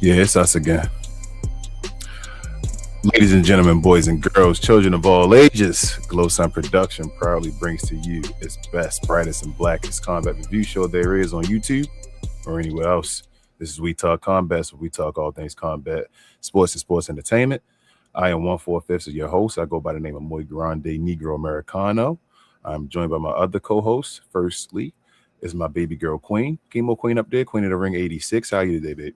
Yeah, it's us again. Ladies and gentlemen, boys and girls, children of all ages, Glow Sun Production proudly brings to you its best, brightest, and blackest combat review show there is on YouTube or anywhere else. This is We Talk Combat, so we talk all things combat, sports, and sports entertainment. I am 1/4 of your host. I go by the name of Muy Grande Negro Americano. I'm joined by my other co-host. Firstly, is my baby girl Queen. Chemo Queen up there, Queen of the Ring 86. How are you today, babe?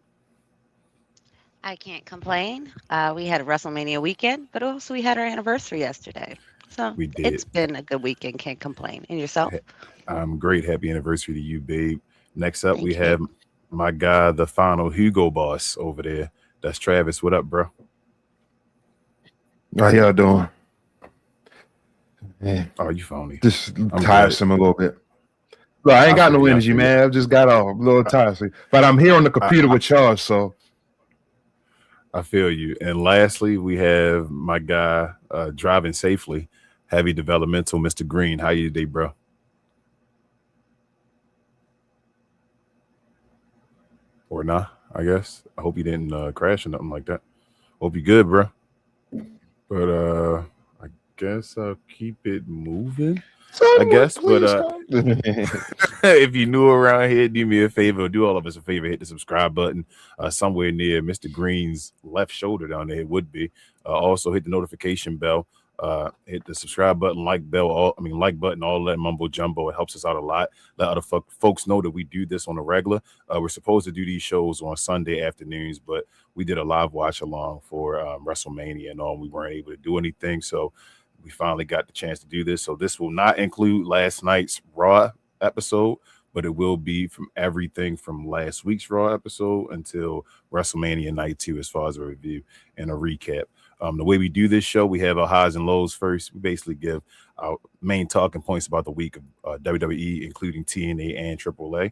I can't complain. We had a WrestleMania weekend, but also we had our anniversary yesterday. So We did. it's been a good weekend. Can't complain. And yourself? I'm great. Happy anniversary to you, babe. Next up, we Thank have you. my guy, the final Hugo boss over there. That's Travis. What up, bro? How y'all doing? Yeah, Oh, you phony. just I'm tiresome a little bit. Look, I ain't got no feel you. energy, man. I just got off. I'm a little tiresome. But I'm here on the computer with y'all, so I feel you. And lastly, we have my guy driving safely, heavy developmental, Mr. Green. How you today, bro? Or not, I guess. I hope you didn't crash or nothing like that. Hope you good, bro. But I guess I'll keep it moving. I guess, but if you're new around here, do me a favor, do all of us a favor, hit the subscribe button somewhere near Mr. Green's left shoulder down there. It would be. Also hit the notification bell, hit the subscribe button, like button, all that mumbo jumbo. It helps us out a lot. Let other folks know that we do this on a regular. We're supposed to do these shows on Sunday afternoons, but we did a live watch along for WrestleMania and all. We weren't able to do anything, so we finally got the chance to do this. So this will not include last night's Raw episode, but it will be from everything from last week's Raw episode until WrestleMania Night 2 as far as a review and a recap. The way we do this show, we have our highs and lows first. We basically give our main talking points about the week of WWE, including TNA and AAA,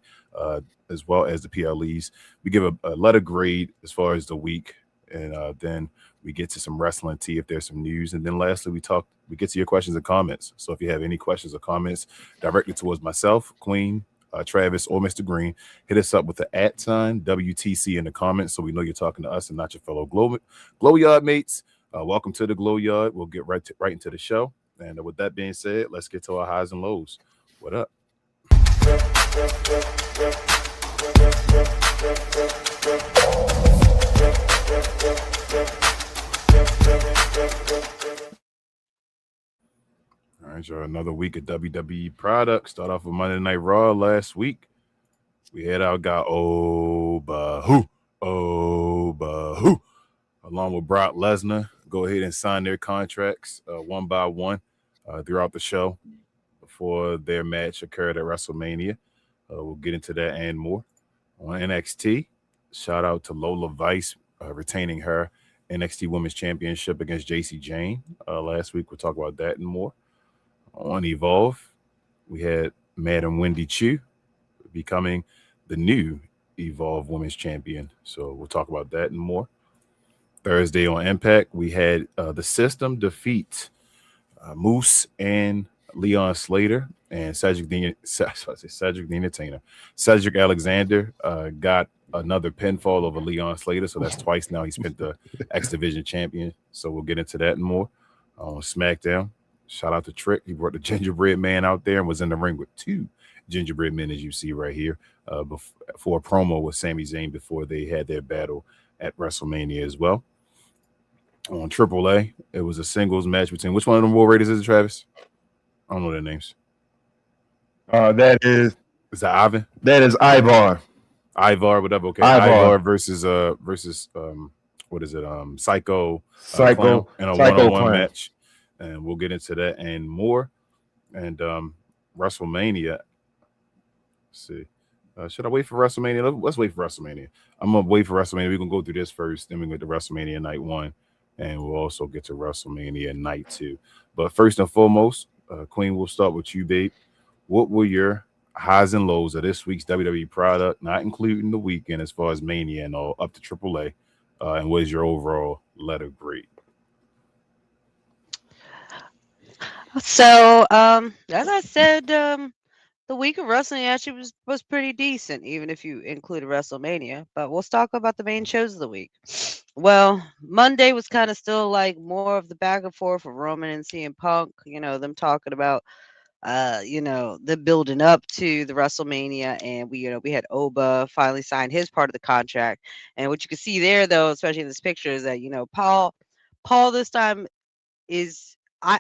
as well as the PLEs. We give a letter grade as far as the week, and then we get to some wrestling tea if there's some news. And then lastly, we get to your questions and comments. So if you have any questions or comments directly towards myself, Queen, Travis, or Mr. Green, hit us up with the @ WTC in the comments so we know you're talking to us and not your fellow Glow Yard mates. Welcome to the Glow Yard. We'll get right into the show. And with that being said, let's get to our highs and lows. What up? All right, y'all. Another week of WWE product. Start off with Monday Night Raw last week. We had our guy Obahu, along with Brock Lesnar, go ahead and sign their contracts one by one throughout the show before their match occurred at WrestleMania. We'll get into that and more. On NXT, shout out to Lola Vice retaining her NXT Women's Championship against JC Jane last week. We'll talk about that and more. On Evolve, we had Madam Wendy Chu becoming the new Evolve Women's Champion. So we'll talk about that and more. Thursday on Impact, we had the System defeat Moose and Leon Slater and Cedric the Entertainer. Cedric Alexander got another pinfall over Leon Slater, so that's twice now he's been the X Division champion. So we'll get into that and more. On SmackDown, shout out to Trick. He brought the gingerbread man out there and was in the ring with two gingerbread men, as you see right here, for a promo with Sami Zayn before they had their battle at WrestleMania as well. On AAA, it was a singles match between which one of them War Raiders is it, Travis? I don't know their names. that is that Ivan? that is Ivar. Ivar, whatever. Okay, Ivar. versus what is it? Psycho Psycho Clown in a Psycho one-on-one Clown. match, and we'll get into that and more. And WrestleMania. Let's see. Should I wait for WrestleMania? Let's wait for WrestleMania. I'm gonna wait for WrestleMania. We're gonna go through this first, then we go to WrestleMania Night 1, and we'll also get to WrestleMania Night 2. But first and foremost, Queen, we'll start with you, babe. What were your highs and lows of this week's WWE product, not including the weekend as far as Mania and all, up to AAA? And what is your overall letter grade? So, as I said The week of wrestling actually was pretty decent, even if you included WrestleMania. But we'll talk about the main shows of the week. Well, Monday was kind of still like more of the back and forth of Roman and CM Punk. Them talking about the building up to the WrestleMania, and we had Oba finally signed his part of the contract. And what you can see there, though, especially in this picture, is that Paul this time is I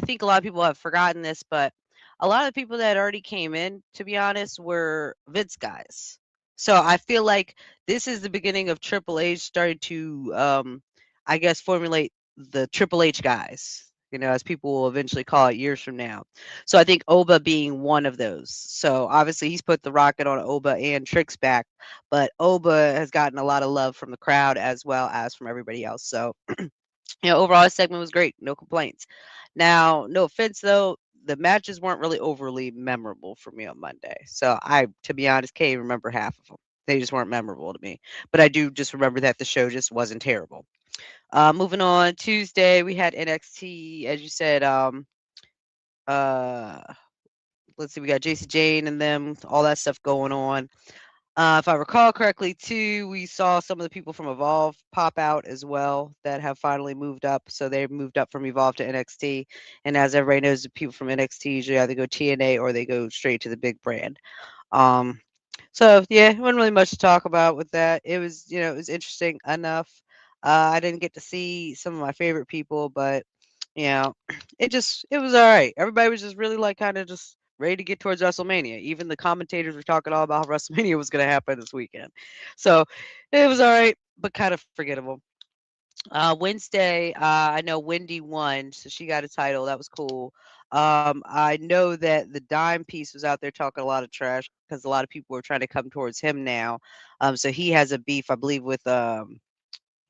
think a lot of people have forgotten this, but a lot of the people that already came in, to be honest, were Vince guys. So I feel like this is the beginning of Triple H starting to, I guess, formulate the Triple H guys. As people will eventually call it years from now. So I think Oba being one of those. So obviously he's put the rocket on Oba and Trick's back, but Oba has gotten a lot of love from the crowd as well as from everybody else. So overall, this segment was great. No complaints. Now, no offense though, the matches weren't really overly memorable for me on Monday. So to be honest, can't even remember half of them. They just weren't memorable to me. But I do just remember that the show just wasn't terrible. Moving on, Tuesday we had NXT, as you said. Uh, let's see, we got JC Jane and them, all that stuff going on. If I recall correctly, too, we saw some of the people from Evolve pop out as well that have finally moved up. So they've moved up from Evolve to NXT. And as everybody knows, the people from NXT usually either go TNA or they go straight to the big brand. Um, so yeah, it wasn't really much to talk about with that. It was interesting enough. I didn't get to see some of my favorite people, but you know, it was all right. Everybody was just really like kind of just ready to get towards WrestleMania. Even the commentators were talking all about how WrestleMania was going to happen this weekend. So it was all right, but kind of forgettable. Wednesday, I know Wendy won, so she got a title. That was cool. I know that the dime piece was out there talking a lot of trash because a lot of people were trying to come towards him now. So he has a beef, I believe, with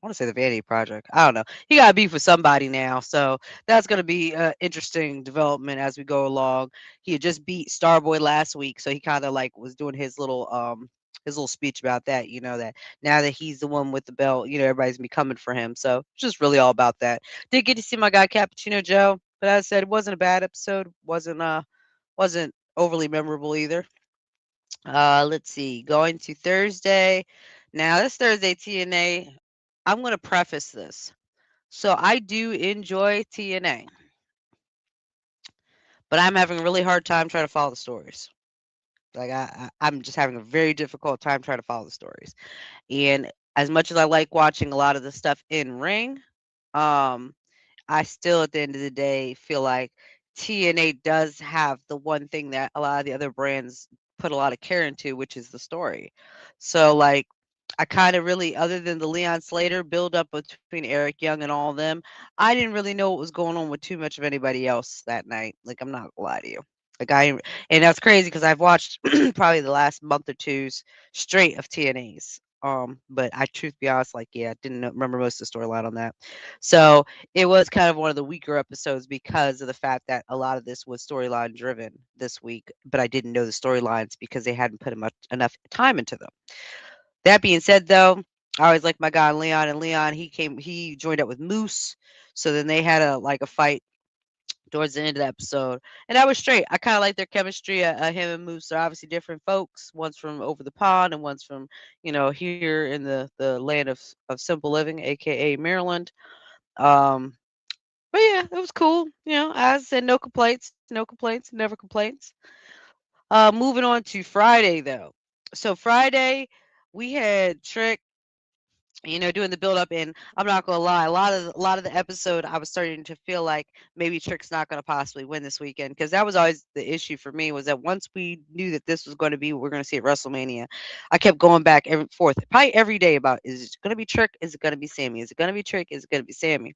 I want to say the Vanity Project. I don't know. He got beef with somebody now, so that's going to be interesting development as we go along. He had just beat Starboy last week, so he kind of like was doing his little speech about that. That now that he's the one with the belt, everybody's gonna be coming for him. So it's just really all about that. Did get to see my guy Cappuccino Joe, but as I said, it wasn't a bad episode. Wasn't overly memorable either. Let's see. Going to Thursday. Now this Thursday TNA. I'm going to preface this. So I do enjoy TNA, but I'm having a really hard time trying to follow the stories. Like I'm just having a very difficult time trying to follow the stories. And as much as I like watching a lot of the stuff in ring, um, I still, at the end of the day, feel like TNA does have the one thing that a lot of the other brands put a lot of care into, which is the story. So, like, I kind of really, other than the Leon Slater build up between Eric Young and all of them, I didn't really know what was going on with too much of anybody else that night. Like, I'm not gonna lie to you. Like, and that's crazy because I've watched probably the last month or two's straight of TNAs. But I, truth be honest, like, yeah, remember most of the storyline on that. So it was kind of one of the weaker episodes because of the fact that a lot of this was storyline driven this week, but I didn't know the storylines because they hadn't put enough time into them. That being said, though, I always like my guy Leon, and Leon he joined up with Moose, so then they had a fight towards the end of the episode, and that was straight. I kind of like their chemistry. Him and Moose are obviously different folks. One's from over the pond, and one's from here in the land of simple living, aka Maryland. Um, but yeah, it was cool. As I said, no complaints, no complaints, never complaints. Moving on to Friday though. So Friday, we had Trick, doing the build up, and I'm not gonna lie, a lot of the episode, I was starting to feel like maybe Trick's not gonna possibly win this weekend because that was always the issue for me was that once we knew that this was going to be what we're going to see at WrestleMania, I kept going back every forth, probably every day about is it going to be Trick, is it going to be Sammy, is it going to be Trick, is it going to be Sammy,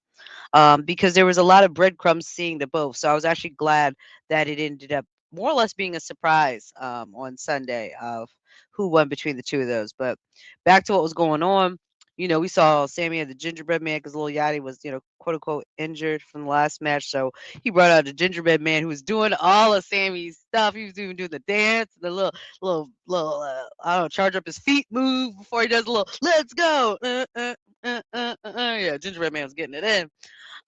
because there was a lot of breadcrumbs seeing the both. So I was actually glad that it ended up more or less being a surprise on Sunday of who won between the two of those. But back to what was going on. We saw Sammy had the gingerbread man because Lil Yachty was, quote unquote, injured from the last match. So he brought out the gingerbread man who was doing all of Sammy's stuff. He was even doing the dance, the little, I don't know, charge up his feet move before he does a little, let's go. Yeah, gingerbread man was getting it in.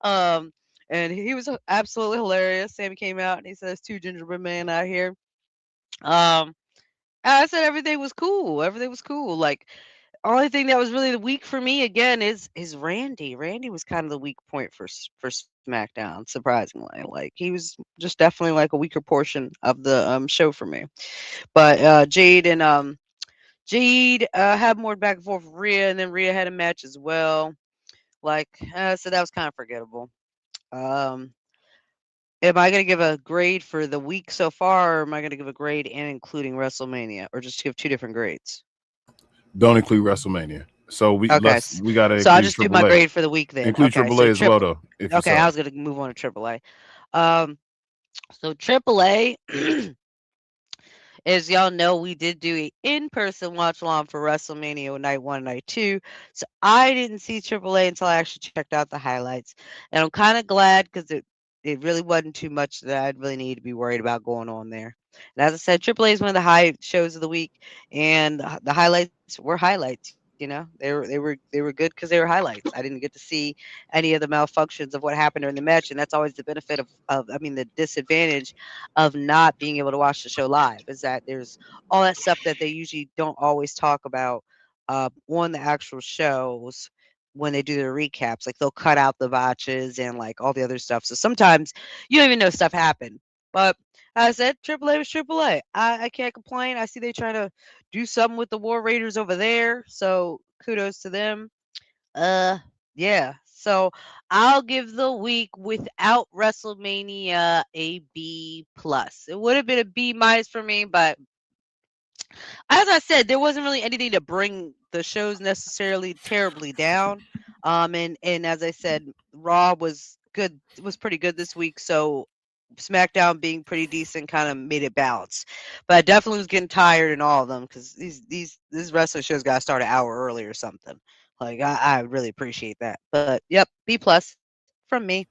Um, and he was absolutely hilarious. Sammy came out and he says, two gingerbread men out here. Um, I said everything was cool. Everything was cool. Like only thing that was really the weak for me again is Randy. Randy was kind of the weak point for SmackDown. Surprisingly, like he was just definitely like a weaker portion of the show for me. But Jade had more back and forth with Rhea, and then Rhea had a match as well. Like so that was kind of forgettable. Um, am I gonna give a grade for the week so far, or am I gonna give a grade and including WrestleMania, or just give two different grades? Don't include WrestleMania. So we Okay, gotta so I'll include just do my AAA. grade for the week then. Include Okay, AAA so as well, though, if you okay, I saw. was gonna move on to AAA. Um, so AAA, as y'all know, we did do a in-person watch along for WrestleMania night 1, night 2. So I didn't see AAA until I actually checked out the highlights, and I'm kind of glad because it really wasn't too much that I'd really need to be worried about going on there. And as I said, AAA is one of the high shows of the week, and the highlights were highlights. You know, they were good because they were highlights. I didn't get to see any of the malfunctions of what happened during the match, and that's always the benefit of I mean the disadvantage of not being able to watch the show live is that there's all that stuff that they usually don't always talk about on the actual shows when they do their recaps. Like they'll cut out the botches and like all the other stuff. So sometimes you don't even know stuff happened. But as I said AAA was AAA. I can't complain. I see they trying to do something with the War Raiders over there. So kudos to them. Uh, yeah. So I'll give the week without WrestleMania a B plus. It would have been a B minus for me, but as I said, there wasn't really anything to bring the shows necessarily terribly down. And as I said, Raw was good. It was pretty good this week. So SmackDown being pretty decent kind of made it balance. But I definitely was getting tired in all of them because these wrestling shows got to start an hour early or something. Like I really appreciate that. But yep, B plus from me.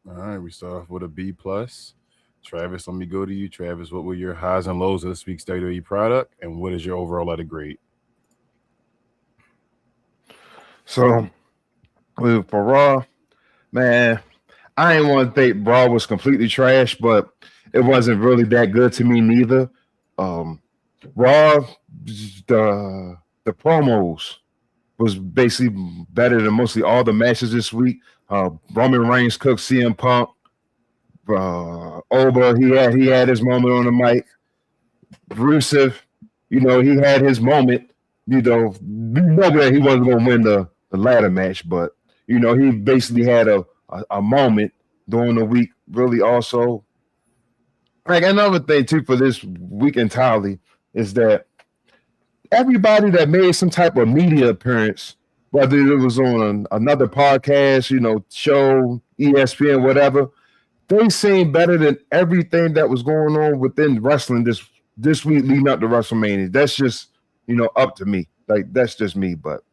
All right, we start off with a B plus. Travis, let me go to you. Travis, what were your highs and lows of this week's WWE product, and what is your overall letter grade? So for Raw, man, I didn't want to think Raw was completely trash, but it wasn't really that good to me neither. Raw, the promos was basically better than mostly all the matches this week. Roman Reigns cooked CM Punk. Oba, he had his moment on the mic. Rusev, he had his moment. You know that he wasn't going to win the ladder match, but he basically had a moment during the week. Really, also, like another thing too for this week entirely is that everybody that made some type of media appearance, whether it was on another podcast, show, ESPN, whatever, they seemed better than everything that was going on within wrestling this week leading up to WrestleMania. That's just, up to me. Like, that's just me. But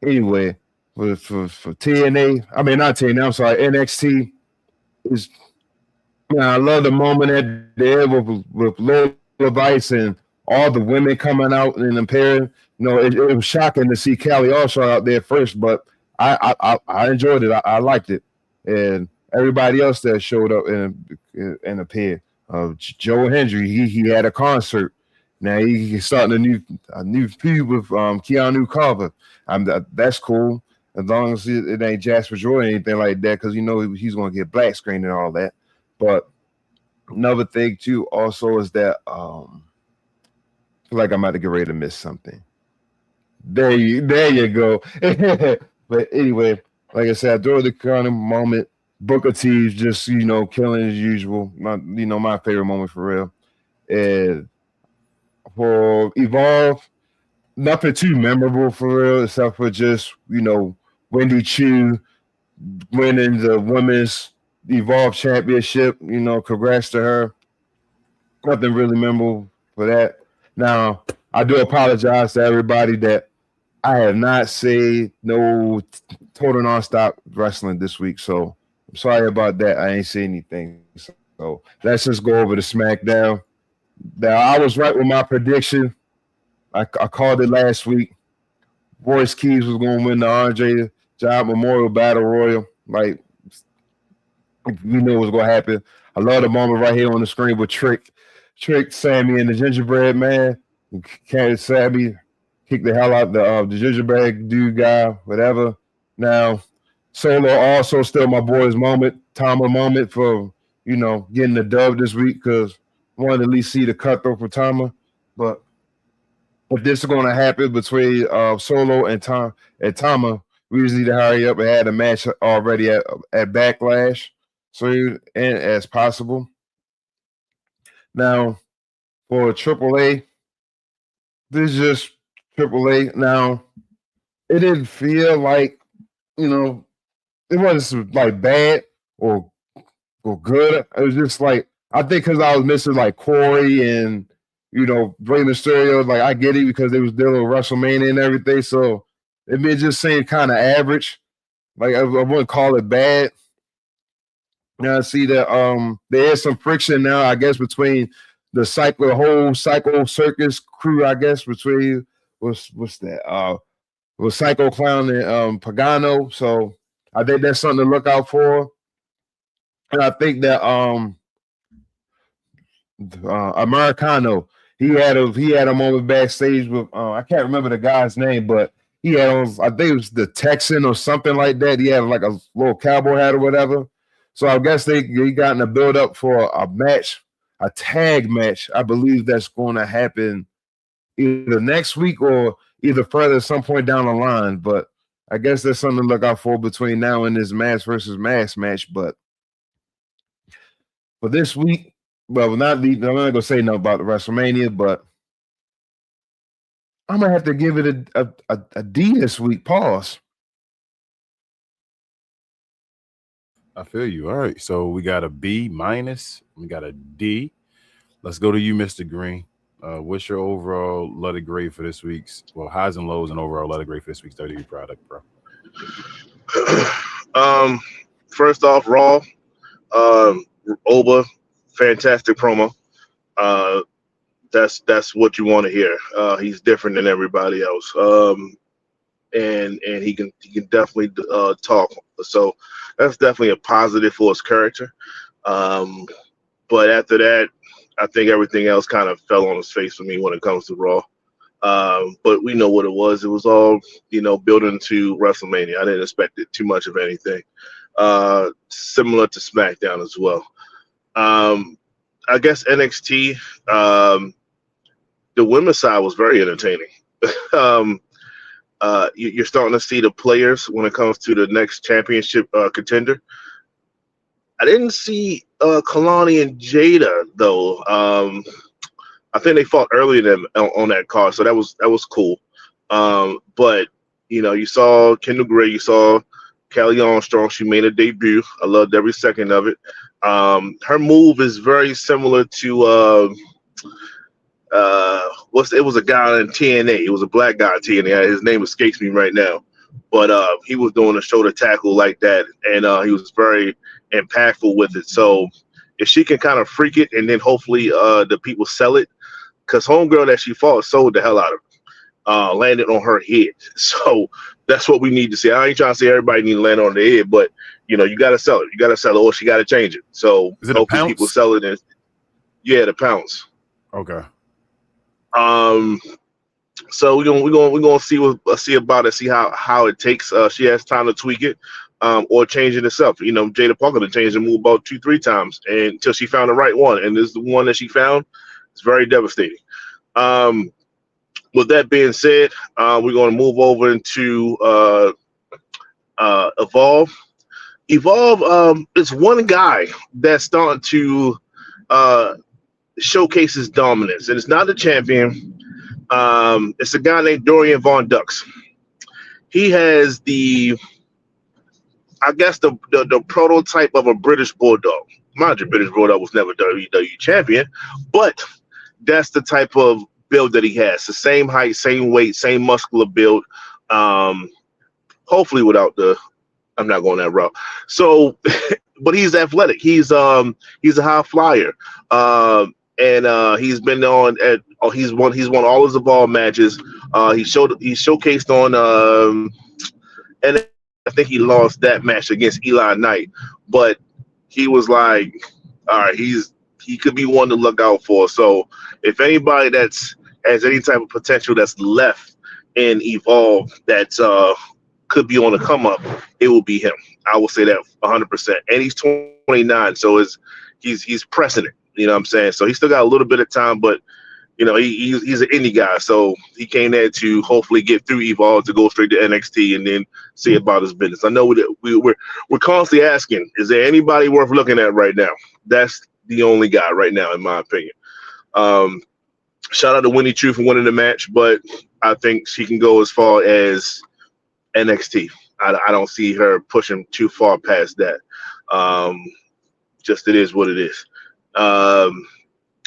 anyway, for TNA, I mean, not TNA, I'm sorry, NXT is, I love the moment at there with Lola Vice and all the women coming out and appearing. It was shocking to see Callie Allshaw out there first, but I enjoyed it. I liked it. And everybody else that showed up and appeared. Joe Hendry, he had a concert. Now he's starting a new feud with Keanu Carver. That's cool as long as it ain't Jasper Joy or anything like that, because he's going to get black screen and all that. But another thing too also is that I feel like I'm about to get ready to miss something. There you go. But anyway, like I said, during the kind of moment, Booker T's just killing as usual. My favorite moment for real. And for Evolve, nothing too memorable for real, except for just Wendy Chu winning the women's Evolve Championship. Congrats to her. Nothing really memorable for that. Now, I do apologize to everybody that I have not said no total nonstop wrestling this week, so I'm sorry about that. I ain't saying anything. So let's just go over to SmackDown. Now, I was right with my prediction. I called it last week. Royce Keys was going to win the Andre Giant Memorial Battle Royal. Like, we knew it was going to happen. I love the moment right here on the screen with Trick tricked Sammy and the gingerbread man. Can't Sammy kick the hell out the gingerbread dude guy, whatever. Now, Solo also still my boy's moment, Tama moment for getting the dub this week because I wanted to at least see the cutthroat for Tama, but if this is going to happen between Solo and Tama, we just need to hurry up and add a match already at Backlash, and as possible. Now, for AAA, this is just AAA. Now, it didn't feel like it wasn't like bad or good. It was just like I think because I was missing like Corey and Rey Mysterio. Like I get it because they was dealing with WrestleMania and everything. So it just seemed kind of average. Like I wouldn't call it bad. Now I see that there is some friction now, I guess, between the whole Psycho Circus crew, I guess, between what's that? With Psycho Clown and Pagano. So I think that's something to look out for. And I think that Americano, he had a moment backstage with I can't remember the guy's name, but he had on, I think it was the Texan or something like that. He had like a little cowboy hat or whatever. So I guess they got in a build up for a match, a tag match. I believe that's going to happen either next week or either further at some point down the line. But I guess there's something to look out for between now and this mass versus mass match. But for this week, well, I'm not gonna say nothing about the WrestleMania, but I'm gonna have to give it a D this week. Pause. I feel you. All right. So we got a B minus. We got a D. Let's go to you, Mr. Green. What's your overall letter grade for this week's? Well, highs and lows and overall letter grade for this week's WWE product, bro. First off, Raw. Oba, fantastic promo. That's what you want to hear. He's different than everybody else. And he can definitely talk. So that's definitely a positive for his character. But after that, I think everything else kind of fell on his face for me when it comes to Raw. But we know what it was. It was all, building to WrestleMania. I didn't expect it too much of anything. Similar to SmackDown as well. I guess NXT, the women's side was very entertaining. You're starting to see the players when it comes to the next championship contender. I didn't see Kalani and Jada though. I think they fought earlier than on that card, so that was cool. But you saw Kendall Gray, you saw Kelly Armstrong. She made a debut. I loved every second of it. Her move is very similar to it was a guy in TNA. It was a black guy in TNA. His name escapes me right now, but he was doing a shoulder tackle like that, and he was very impactful with it. So if she can kind of freak it, and then hopefully the people sell it, because homegirl that she fought sold the hell out of it, landed on her head. So that's what we need to see. I ain't trying to say everybody need to land on their head, but you got to sell it. You got to sell it, or she got to change it. So Is it hopefully people sell it. And yeah, the pounce. Okay. So we're gonna see about it, see how it takes. She has time to tweak it, or change it herself. Jada Parker done changed the move about 2-3 times, and until she found the right one, and this is the one that she found. It's very devastating. With that being said, we're going to move over into Evolve. Evolve is one guy that's starting to showcase his dominance, and it's not the champion. It's a guy named Dorian Von Dux. He has the prototype of a British Bulldog. Mind you, British Bulldog was never WWE champion, but that's the type of build that he has. The same height, same weight, same muscular build. Hopefully without I'm not going that route. So, but he's athletic. He's a high flyer. And he's been on he's won all his Evolve matches. He showcased on and I think he lost that match against Eli Knight, but he was like, all right, he's he could be one to look out for. So if anybody that's has any type of potential that's left in Evolve that's could be on the come up, it will be him. I will say that 100%. And he's 29, so he's pressing it. You know what I'm saying? So he's still got a little bit of time, but he's an indie guy, so he came there to hopefully get through Evolve to go straight to NXT and then see about his business. I know we're constantly asking, is there anybody worth looking at right now? That's the only guy right now, in my opinion. Shout out to Winnie True for winning the match, but I think she can go as far as NXT. I don't see her pushing too far past that. Just it is what it is.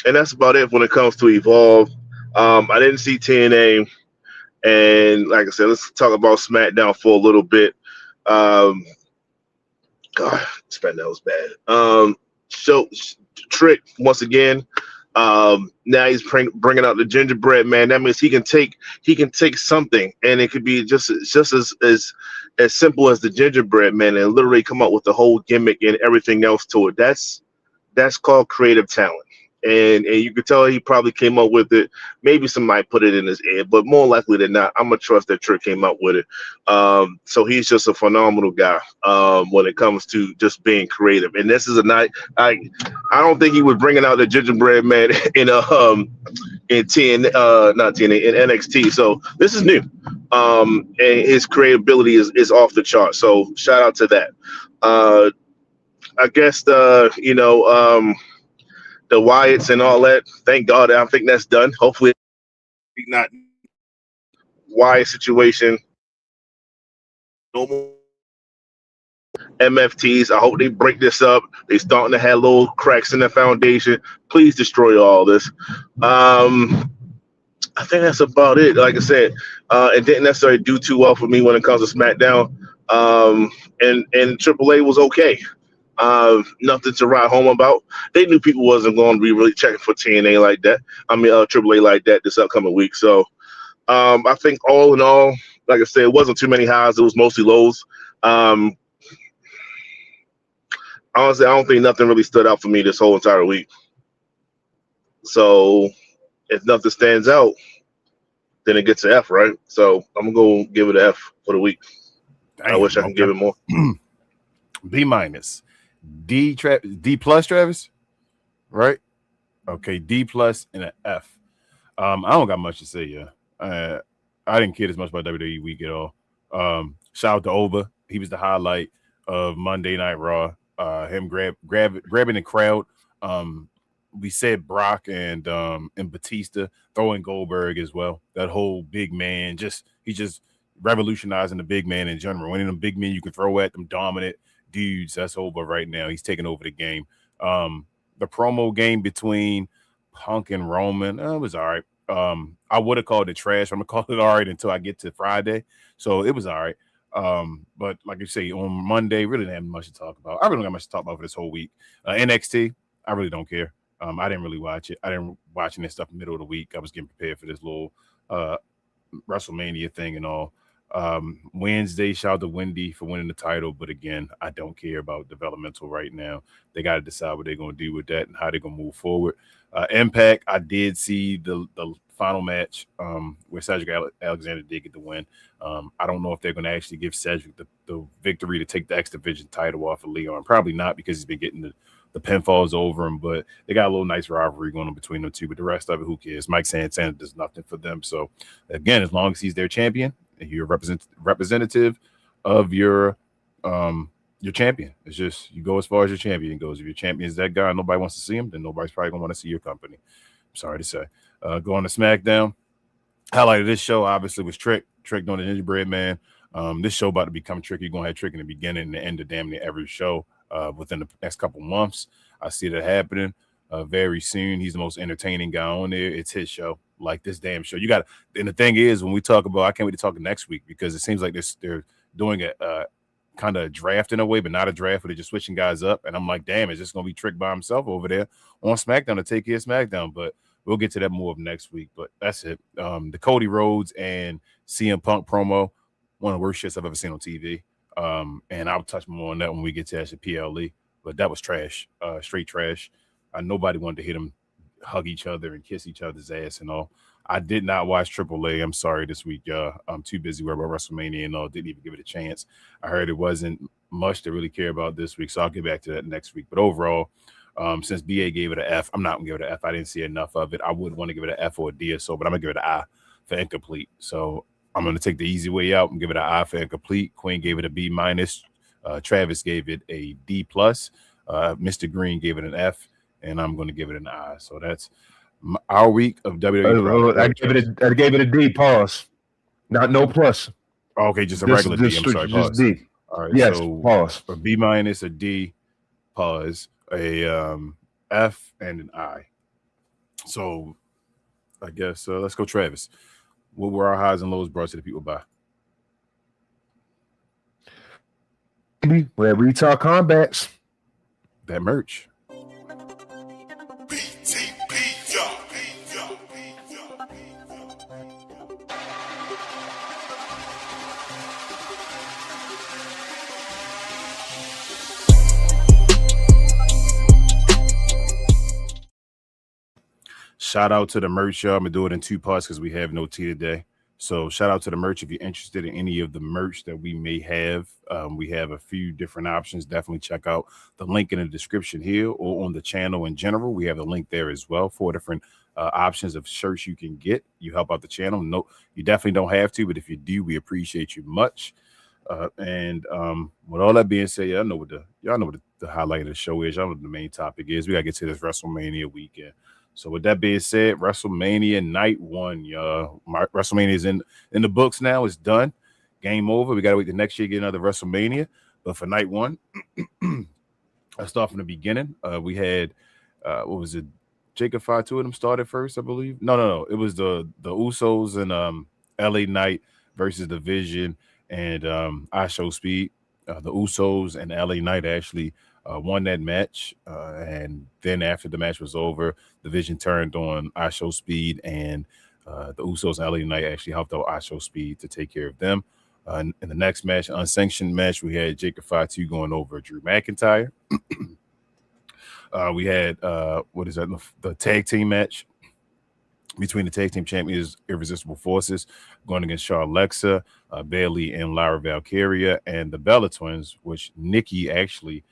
And that's about it when it comes to Evolve. I didn't see TNA, and like I said, let's talk about SmackDown for a little bit. God, SmackDown was bad. So Trick once again. Now he's bringing out the gingerbread man. That means he can take something, and it could be just as simple as the gingerbread man, and literally come up with the whole gimmick and everything else to it. That's called creative talent. And you could tell he probably came up with it. Maybe somebody put it in his head, but more likely than not, I'm gonna trust that Trick came up with it. So he's just a phenomenal guy when it comes to just being creative. And this is a night. I don't think he was bringing out the gingerbread man in NXT. So this is new. And his creativity is off the chart. So shout out to that. I guess the Wyatts and all that. Thank God. I think that's done. Hopefully, not Wyatt situation. No more MFTs. I hope they break this up. They starting to have little cracks in the foundation. Please destroy all this. I think that's about it. Like I said, it didn't necessarily do too well for me when it comes to SmackDown. And AAA was okay. Nothing to write home about. They knew people wasn't going to be really checking for TNA like that. AAA like that this upcoming week. So I think all in all, like I said, it wasn't too many highs. It was mostly lows. Honestly, I don't think nothing really stood out for me this whole entire week. So if nothing stands out, then it gets an F, right? So I'm going to give it an F for the week. Damn, I wish I could give it more. B minus. D plus, Travis, right? Okay, D plus and an F. I don't got much to say. Yeah, I didn't care as much about WWE week at all. Shout out to Oba. He was the highlight of Monday Night Raw. Him grabbing the crowd. We said Brock and Batista, throwing Goldberg as well. That whole big man, he's just revolutionizing the big man in general. Any of them big men you can throw at them, dominant dudes. That's over right now. He's taking over the game. The promo game between Punk and Roman, it was all right. I would have called it trash. I'm gonna call it all right until I get to Friday. So it was all right. But like you say, on Monday, really didn't have much to talk about. I really don't got much to talk about for this whole week. NXT, I really don't care. I didn't really watch it. I didn't watch any stuff in the middle of the week. I was getting prepared for this little WrestleMania thing and all. Wednesday, shout out to Wendy for winning the title, but again, I don't care about developmental right now. They got to decide what they're going to do with that and how they're going to move forward. Impact, I did see the final match where Cedric Alexander did get the win. I don't know if they're going to actually give Cedric the victory to take the X Division title off of Leon. Probably not, because he's been getting the pinfalls over him, but they got a little nice rivalry going on between them two. But the rest of it, who cares? Mike Santana does nothing for them. So again, as long as he's their champion, you're representative of your champion. It's just, you go as far as your champion goes. If your champion is that guy and nobody wants to see him, then nobody's probably gonna want to see your company. I'm sorry to say. Going to SmackDown. Highlight of this show obviously was Trick doing the gingerbread man. This show about to become tricky. You're gonna have Trick in the beginning and the end of damn near every show within the next couple months. I see that happening very soon. He's the most entertaining guy on there. It's his show. Like this damn show. And the thing is, when we talk about, I can't wait to talk next week, because it seems like they're doing a kind of a draft in a way, but not a draft, where they're just switching guys up. And I'm like, damn, it's just going to be Trick by himself over there on SmackDown to take care of SmackDown. But we'll get to that more of next week. But that's it. The Cody Rhodes and CM Punk promo, one of the worst shits I've ever seen on TV. And I'll touch more on that when we get to actually PLE. But that was trash, straight trash. Nobody wanted to hit them, hug each other, and kiss each other's ass and all. I did not watch AAA. I'm sorry this week, y'all. I'm too busy worrying about WrestleMania and all. Didn't even give it a chance. I heard it wasn't much to really care about this week, so I'll get back to that next week. But overall, since BA gave it an F, I'm not gonna give it an F. I didn't see enough of it. I would want to give it an F or a D or so, but I'm gonna give it an I for incomplete. So I'm gonna take the easy way out and give it an I for incomplete. Queen gave it a B minus. Travis gave it a D plus. Mr. Green gave it an F, and I'm gonna give it an I. So that's our week of WWE. I gave it a D. Pause. Not no plus. Oh, okay, just a regular D. I'm sorry. Pause. Just D. All right. Yes. So Pause. a B minus, a D, pause, a F, and an I. So I guess let's go, Travis. What were our highs and lows brought to the people by? Where we talk combats. That merch. Shout out to the merch, y'all. I'm gonna do it in two parts because we have no tea today. So shout out to the merch. If you're interested in any of the merch that we may have, we have a few different options. Definitely check out the link in the description here or on the channel in general. We have the link there as well. 4 different options of shirts you can get. You help out the channel. No, you definitely don't have to, but if you do, we appreciate you much. And with all that being said, y'all know what the highlight of the show is. Y'all know what the main topic is. We gotta get to this WrestleMania weekend. So with that being said, WrestleMania night 1, y'all. WrestleMania is in the books now. It's done. Game over. We got to wait the next year to get another WrestleMania. But for night 1, I start from the beginning. We had, what was it? Jacob Fatu of them started first, I believe. No. It was the Usos and LA Knight versus the Vision and I Show Speed. The Usos and LA Knight actually won that match. And then after the match was over, the Vision turned on I Show Speed, and the Usos and LA Knight actually helped out I Show Speed to take care of them. In the next match, unsanctioned match, we had Jacob Fatu going over Drew McIntyre. We had the tag team match between the tag team champions, Irresistible Forces, going against Charlexa, Bailey, and Lyra Valkyria, and the Bella Twins, which Nikki actually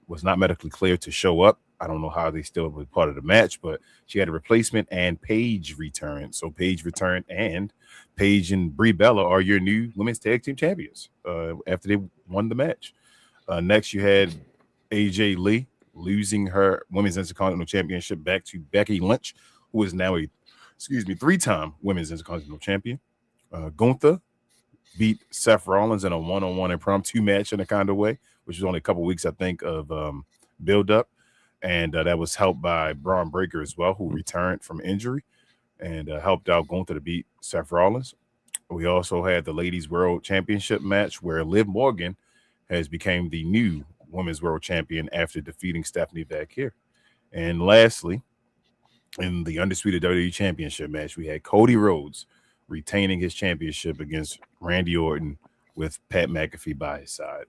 was not medically cleared to show up. I don't know how they still were part of the match, but she had a replacement, and Paige returned. So Paige returned, and Paige and Brie Bella are your new women's tag team champions after they won the match. Next, you had AJ Lee losing her women's Intercontinental Championship back to Becky Lynch, who is now a 3-time women's Intercontinental Champion. Gunther beat Seth Rollins in a one-on-one impromptu match in a kind of way, which was only a couple weeks, I think, of build-up. And that was helped by Braun Breaker as well, who returned from injury and helped out Gunther to beat Seth Rollins. We also had the Ladies World Championship match where Liv Morgan has become the new Women's World Champion after defeating Stephanie Valkyrie. And lastly, in the Undisputed WWE Championship match, we had Cody Rhodes retaining his championship against Randy Orton with Pat McAfee by his side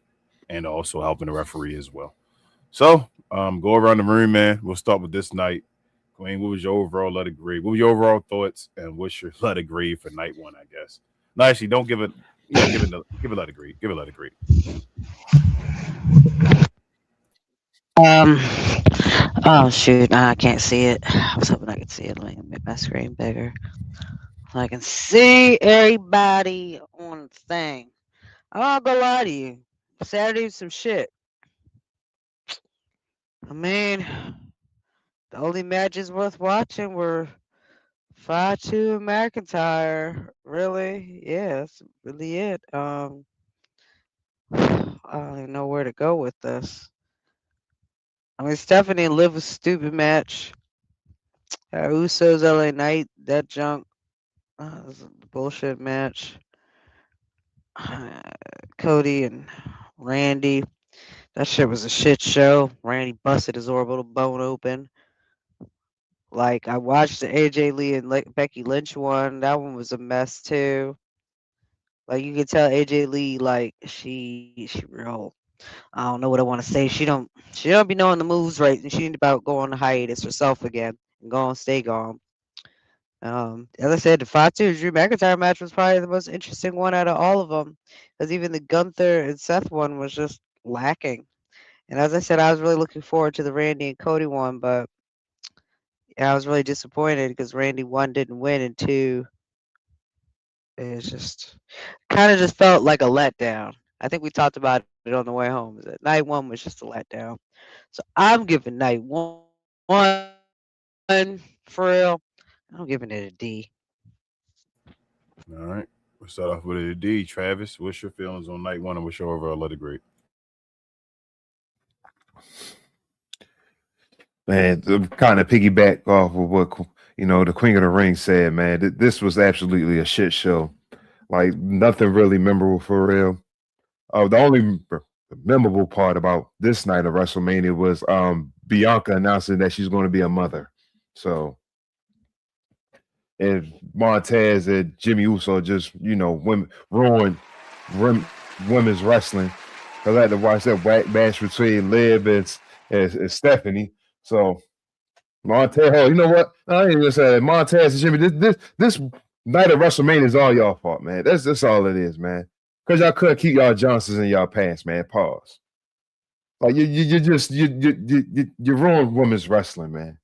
and also helping the referee as well. So go around the room, man. We'll start with this night. Queen, what was your overall letter grade? What were your overall thoughts, and what's your letter grade for night 1, I guess? No, actually, don't give it. Yeah, give it a letter grade. Give it a letter grade. Oh shoot, nah, I can't see it. I was hoping I could see it. Let me make my screen bigger so I can see everybody on the thing. I'm not gonna lie to you. Saturday was some shit. I mean, the only matches worth watching were Fatu and McIntyre. Really? Yeah, that's really it. I don't even know where to go with this. I mean, Stephanie and Liv was a stupid match. Usos LA Knight, that junk. Was a bullshit match. Cody and Randy. That shit was a shit show. Randy busted his orbital bone open. Like, I watched the AJ Lee and Becky Lynch one. That one was a mess too. Like, you could tell AJ Lee, like, she real I don't know what I want to say. She don't be knowing the moves right, and she need about go on a hiatus herself again and go on stay gone. As I said, the 5-2 Drew McIntyre match was probably the most interesting one out of all of them, because even the Gunther and Seth one was just lacking. And as I said, I was really looking forward to the Randy and Cody one, but yeah, I was really disappointed because Randy one didn't win, and two, it's just kind of just felt like a letdown. I think we talked about it on the way home. Is that night one was just a letdown. So I'm giving night one for real. I'm giving it a D. All right. We'll start off with a D. Travis, what's your feelings on night one and what's your overall letter grade? Man, to kind of piggyback off of what the Queen of the Ring said, man. This was absolutely a shit show. Like nothing really memorable for real. The only memorable part about this night of WrestleMania was Bianca announcing that she's going to be a mother. So, and Montez and Jimmy Uso just ruined women's wrestling. Because I had to watch that whack match between Liv and Stephanie. So Montez, you know what? I ain't even say that. Montez and Jimmy. This night of WrestleMania is all y'all fault, man. That's all it is, man. Because y'all couldn't keep y'all Johnsons in y'all pants, man. Pause. Like you ruined women's wrestling, man.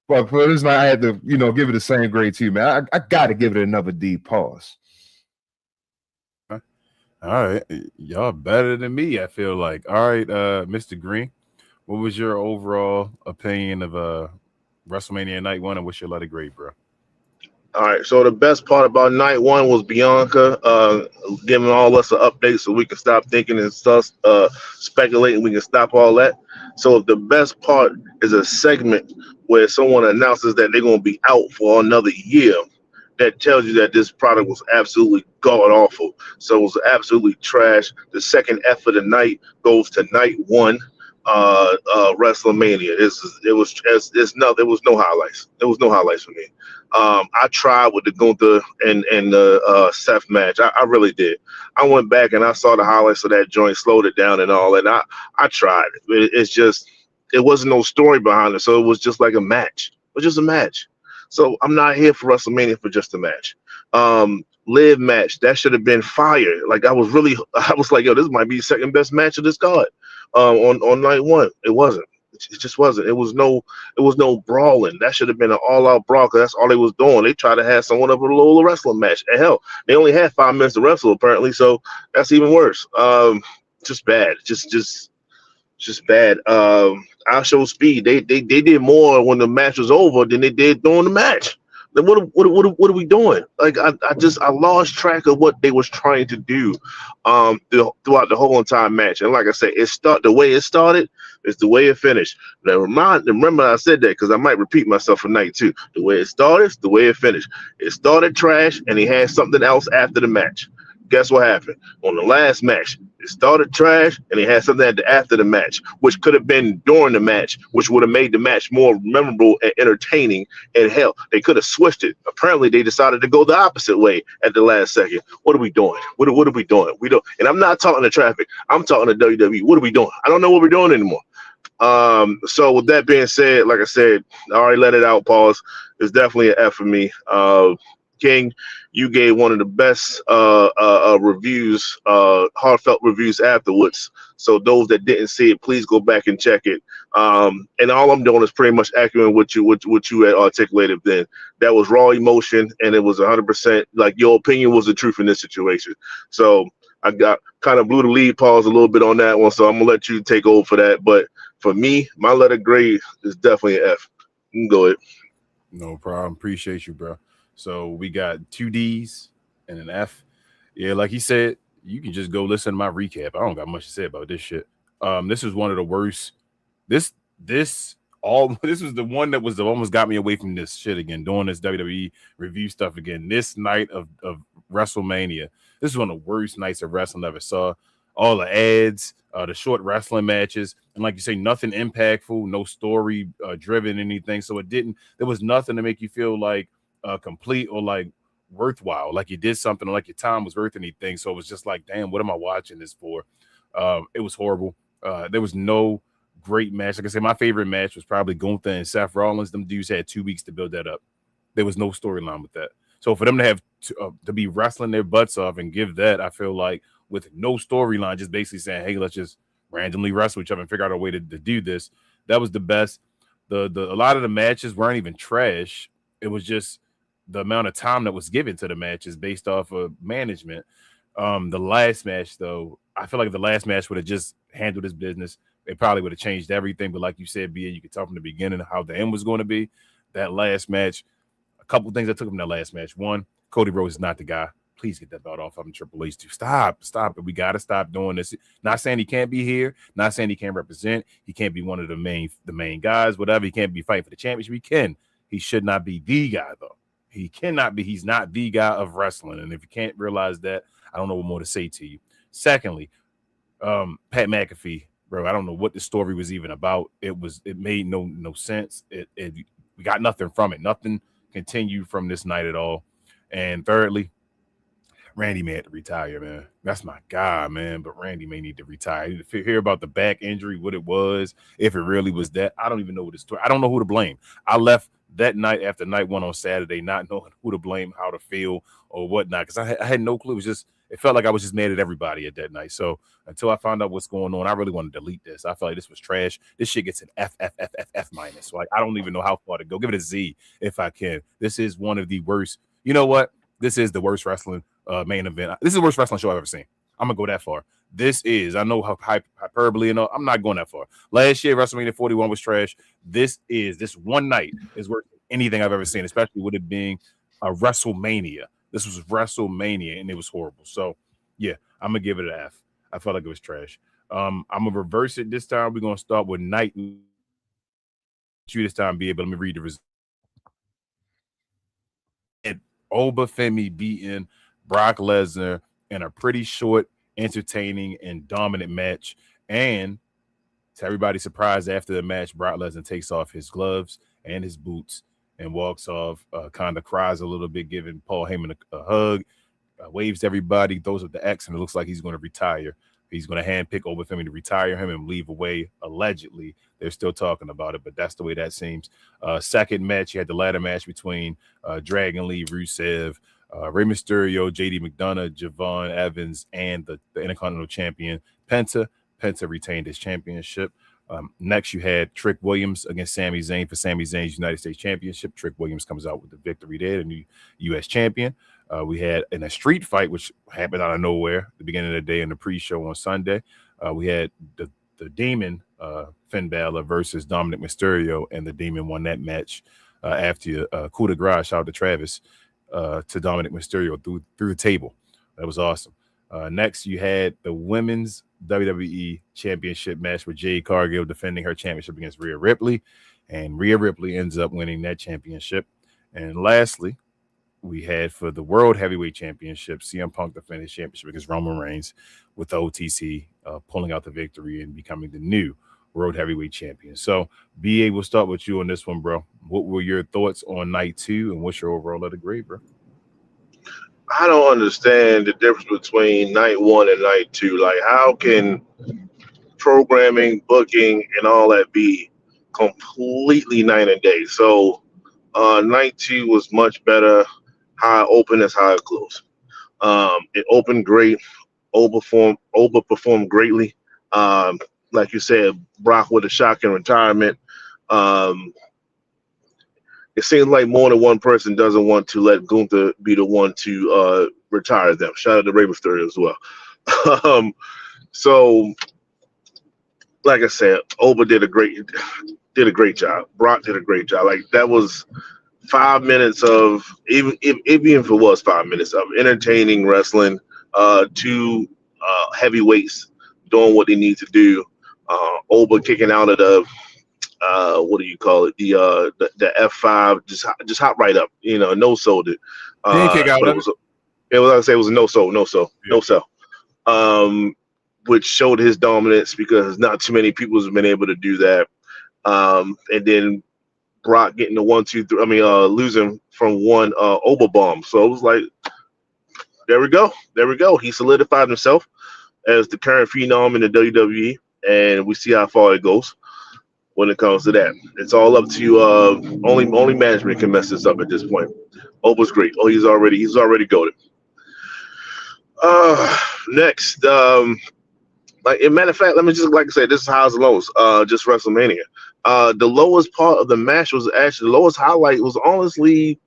But for this night, I had to give it the same grade too, man. I got to give it another D. Pause. All right, y'all better than me. I feel like. All right, Mr. Green, what was your overall opinion of WrestleMania Night One, and what's your letter grade, bro? All right. So the best part about night one was Bianca giving all us an update so we can stop thinking and stuff, speculating. We can stop all that. So the best part is a segment where someone announces that they're going to be out for another year. That tells you that this product was absolutely god awful. So it was absolutely trash. The second F of the night goes to night one, WrestleMania. There was no highlights. There was no highlights for me. I tried with the Gunther and the Seth match. I really did. I went back and I saw the highlights of that joint, slowed it down and all. And I tried. It's just it wasn't no story behind it. So it was just like a match. It was just a match. So I'm not here for WrestleMania for just a match. Live match that should have been fire. Like I was like, yo, this might be the second best match of this card. On night one, it wasn't. It just wasn't. It was no brawling. That should have been an all-out brawl because that's all they was doing. They tried to have someone up with a little wrestling match. And hell, they only had 5 minutes to wrestle apparently, so that's even worse. Just bad. Just bad. Our show speed. They did more when the match was over than they did during the match. Then what are we doing? Like I lost track of what they was trying to do throughout the whole entire match. And like I said, the way it started is the way it finished. Now remember I said that because I might repeat myself for night two. The way it started is the way it finished. It started trash and he had something else after the match. Guess what happened? On the last match, it started trash and he had something after the match, which could have been during the match, which would have made the match more memorable and entertaining. And hell, they could have switched it. Apparently, they decided to go the opposite way at the last second. What are we doing? What are we doing? We don't. And I'm not talking to traffic. I'm talking to WWE. What are we doing? I don't know what we're doing anymore. So with that being said, like I said, I already let it out. Pause. It's definitely an F for me. King, you gave one of the best reviews, heartfelt reviews afterwards. So those that didn't see it, please go back and check it. And all I'm doing is pretty much echoing what you had articulated. Then that was raw emotion, and it was 100% like your opinion was the truth in this situation. So I got kind of blew the lead pause a little bit on that one. So I'm gonna let you take over for that. But for me, my letter grade is definitely an F. You can go ahead. No problem. Appreciate you, bro. So we got 2 D's and an F. Yeah, like he said, you can just go listen to my recap. I don't got much to say about this shit. This is one of the worst. This was the one that almost got me away from this shit again, doing this WWE review stuff again. This night of WrestleMania. This is one of the worst nights of wrestling I ever saw. All the ads, the short wrestling matches, and like you say, nothing impactful, no story driven, anything. So there was nothing to make you feel like complete or like worthwhile, like you did something, or like your time was worth anything. So it was just like, damn, what am I watching this for? It was horrible. There was no great match. Like I said, my favorite match was probably Gunther and Seth Rollins. Them dudes had 2 weeks to build that up. There was no storyline with that. So for them to have to be wrestling their butts off and give that, I feel like with no storyline, just basically saying, hey, let's just randomly wrestle each other and figure out a way to do this. That was the best. A lot of the matches weren't even trash. It was just the amount of time that was given to the matches based off of management. The last match, though, I feel like the last match would have just handled his business. It probably would have changed everything. But like you said, BA, you could tell from the beginning how the end was going to be. That last match, a couple things I took from that last match. One, Cody Rhodes is not the guy. Please get that belt off of him, Triple H. Stop it. We got to stop doing this. Not saying he can't be here. Not saying he can't represent. He can't be one of the main guys, whatever. He can't be fighting for the championship. He can. He should not be the guy, though. He cannot be. He's not the guy of wrestling. And if you can't realize that, I don't know what more to say to you. Secondly, Pat McAfee, bro, I don't know what the story was even about. It made no sense. We got nothing from it. Nothing continued from this night at all. And thirdly, Randy may have to retire, man. That's my guy, man. But Randy may need to retire. I need to hear about the back injury, what it was, if it really was that. I don't even know what the story. I don't know who to blame. I left that night after night one on Saturday, not knowing who to blame, how to feel, or whatnot, because I had no clue. It felt like I was just mad at everybody at that night. So until I found out what's going on, I really want to delete this. I felt like this was trash. This shit gets an F minus. So like, I don't even know how far to go. Give it a Z if I can. This is one of the worst. You know what? This is the worst wrestling main event. This is the worst wrestling show I've ever seen. I'm gonna go that far. I know how hyperbole and all. I'm not going that far. Last year, WrestleMania 41 was trash. This one night is worth anything I've ever seen, especially with it being a WrestleMania. This was WrestleMania, and it was horrible. So, yeah, I'm gonna give it an F. I felt like it was trash. I'm gonna reverse it this time. We're gonna start with night two this time, be able. Let me read the results. Obafemi beating Brock Lesnar in a pretty short, entertaining, and dominant match. And to everybody's surprise, after the match, Brock Lesnar takes off his gloves and his boots and walks off, kind of cries a little bit, giving Paul Heyman a hug, waves to everybody, throws up the X, and it looks like he's going to retire. He's going to handpick Obafemi to retire him and leave away, allegedly. They're still talking about it, but that's the way that seems. Second match, you had the ladder match between Dragon Lee, Rusev, Rey Mysterio, JD McDonough, Javon Evans, and the Intercontinental Champion, Penta. Penta retained his championship. Next, you had Trick Williams against Sami Zayn for Sami Zayn's United States Championship. Trick Williams comes out with the victory there, the new U.S. champion. We had in a street fight, which happened out of nowhere at the beginning of the day in the pre-show on Sunday. We had the Demon, Finn Balor versus Dominic Mysterio, and the Demon won that match after coup de grace, shout out to Travis, to Dominic Mysterio through the table. That was awesome. Next, you had the women's WWE championship match with Jade Cargill defending her championship against Rhea Ripley, and Rhea Ripley ends up winning that championship. And lastly, we had for the World Heavyweight Championship, CM Punk defended his championship against Roman Reigns, with the OTC pulling out the victory and becoming the new World Heavyweight Champion. So, BA, we'll start with you on this one, bro. What were your thoughts on night two, and what's your overall of the grade, bro? I don't understand the difference between night one and night two. Like, how can programming, booking, and all that be completely night and day? So, night two was much better. How it opened is how it closed. It opened great. Overperformed greatly. Like you said, Brock with a shocking retirement. It seems like more than one person doesn't want to let Gunther be the one to retire them. Shout out to Rey Mysterio as well. So, like I said, Oba did a great job. Brock did a great job. Like, that was 5 minutes of, even if it was 5 minutes of entertaining wrestling. Two heavyweights doing what they need to do. Oba kicking out of the what do you call it? The F5, just hop right up. No sold it. Kick out it was a no sell. Which showed his dominance because not too many people have been able to do that. And then Brock getting the 1, 2, 3. Losing from one Oba bomb. So it was like, there we go. He solidified himself. as the current phenom in the WWE, and we see how far it goes when it comes to that. It's all up to only management can mess this up at this point. Oba's great. Oh, he's already goated. Next, like, a matter of fact, let me just, like I said, this is highs and lows. Just WrestleMania. The lowest part of the match was actually, the lowest highlight was honestly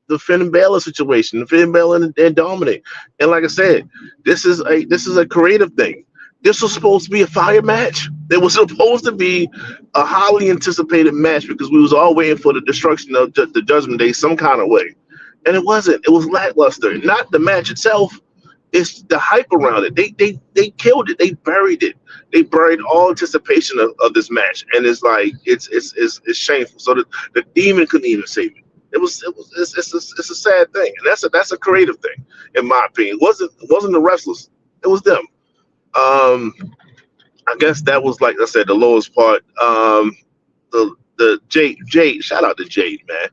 the Finn Balor situation, the Finn Balor and Dominic. And like I said, this is a creative thing. This was supposed to be a fire match. It was supposed to be a highly anticipated match because we was all waiting for the destruction of the Judgment Day some kind of way, and it wasn't. It was lackluster. Not the match itself. It's the hype around it. They killed it. They buried it. They buried all anticipation of this match, and it's like it's shameful. So the demon couldn't even save it. It's a sad thing, and that's a creative thing, in my opinion. It wasn't the wrestlers. It was them. I guess that was, like I said, the lowest part. The Jade, shout out to Jade, man.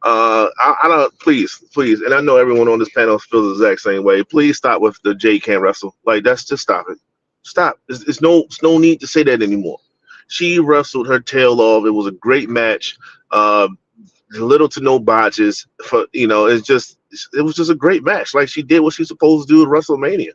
I don't, please, and I know everyone on this panel feels the exact same way. Please stop with the Jade can't wrestle. Like, just stop it. Stop. It's no no need to say that anymore. She wrestled her tail off. It was a great match. Little to no botches. It was just a great match. Like, she did what she's supposed to do at WrestleMania.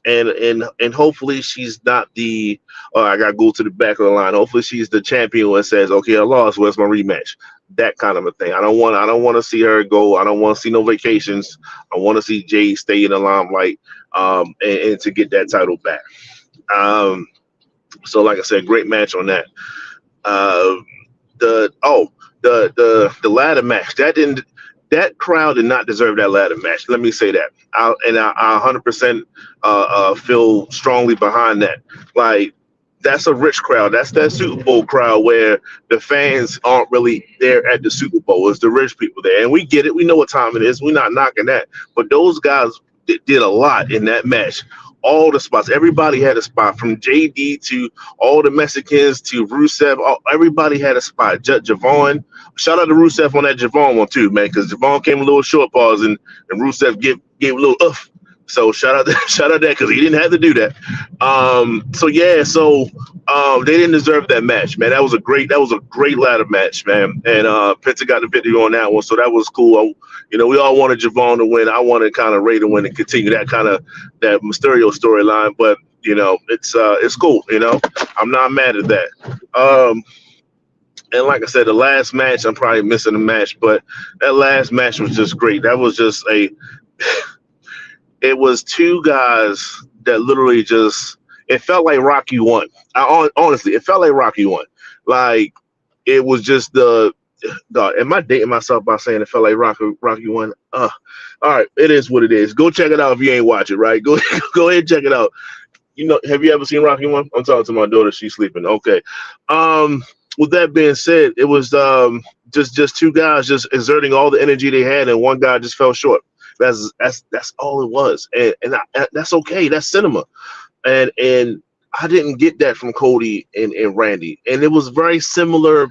And hopefully she's not the I gotta go to the back of the line. Hopefully she's the champion and says, okay, I lost, where's my rematch? That kind of a thing. I don't want to see her go. I don't want to see no vacations. I want to see Jay stay in the limelight, and to get that title back. So like I said, great match on that. The ladder match, that crowd did not deserve that ladder match. Let me say that. I 100% feel strongly behind that. Like, that's a rich crowd. That's that Super Bowl crowd where the fans aren't really there at the Super Bowl. It's the rich people there. And we get it. We know what time it is. We're not knocking that. But those guys did a lot in that match. All the spots. Everybody had a spot, from JD to all the Mexicans to Rusev. Everybody had a spot. Javon. Shout out to Rusev on that Javon one too, man, because Javon came a little short pause and Rusev gave a little oof. So shout out that, because he didn't have to do that. They didn't deserve that match, man. That was a great ladder match, man. And Penta got the victory on that one, so that was cool. We all wanted Javon to win. I wanted kind of Ray to win and continue that Mysterio storyline. But it's cool. I'm not mad at that. And like I said, the last match, I'm probably missing a match, but that last match was just great. That was just it was two guys that literally it felt like Rocky won. Honestly, it felt like Rocky won. Like, it was just am I dating myself by saying it felt like Rocky won? All right, it is what it is. Go check it out if you ain't watch it, right? Go ahead and check it out. Have you ever seen Rocky 1? I'm talking to my daughter. She's sleeping. Okay. With that being said, it was just two guys just exerting all the energy they had, and one guy just fell short. That's all it was, and that's okay. That's cinema, and I didn't get that from Cody and Randy, and it was very similar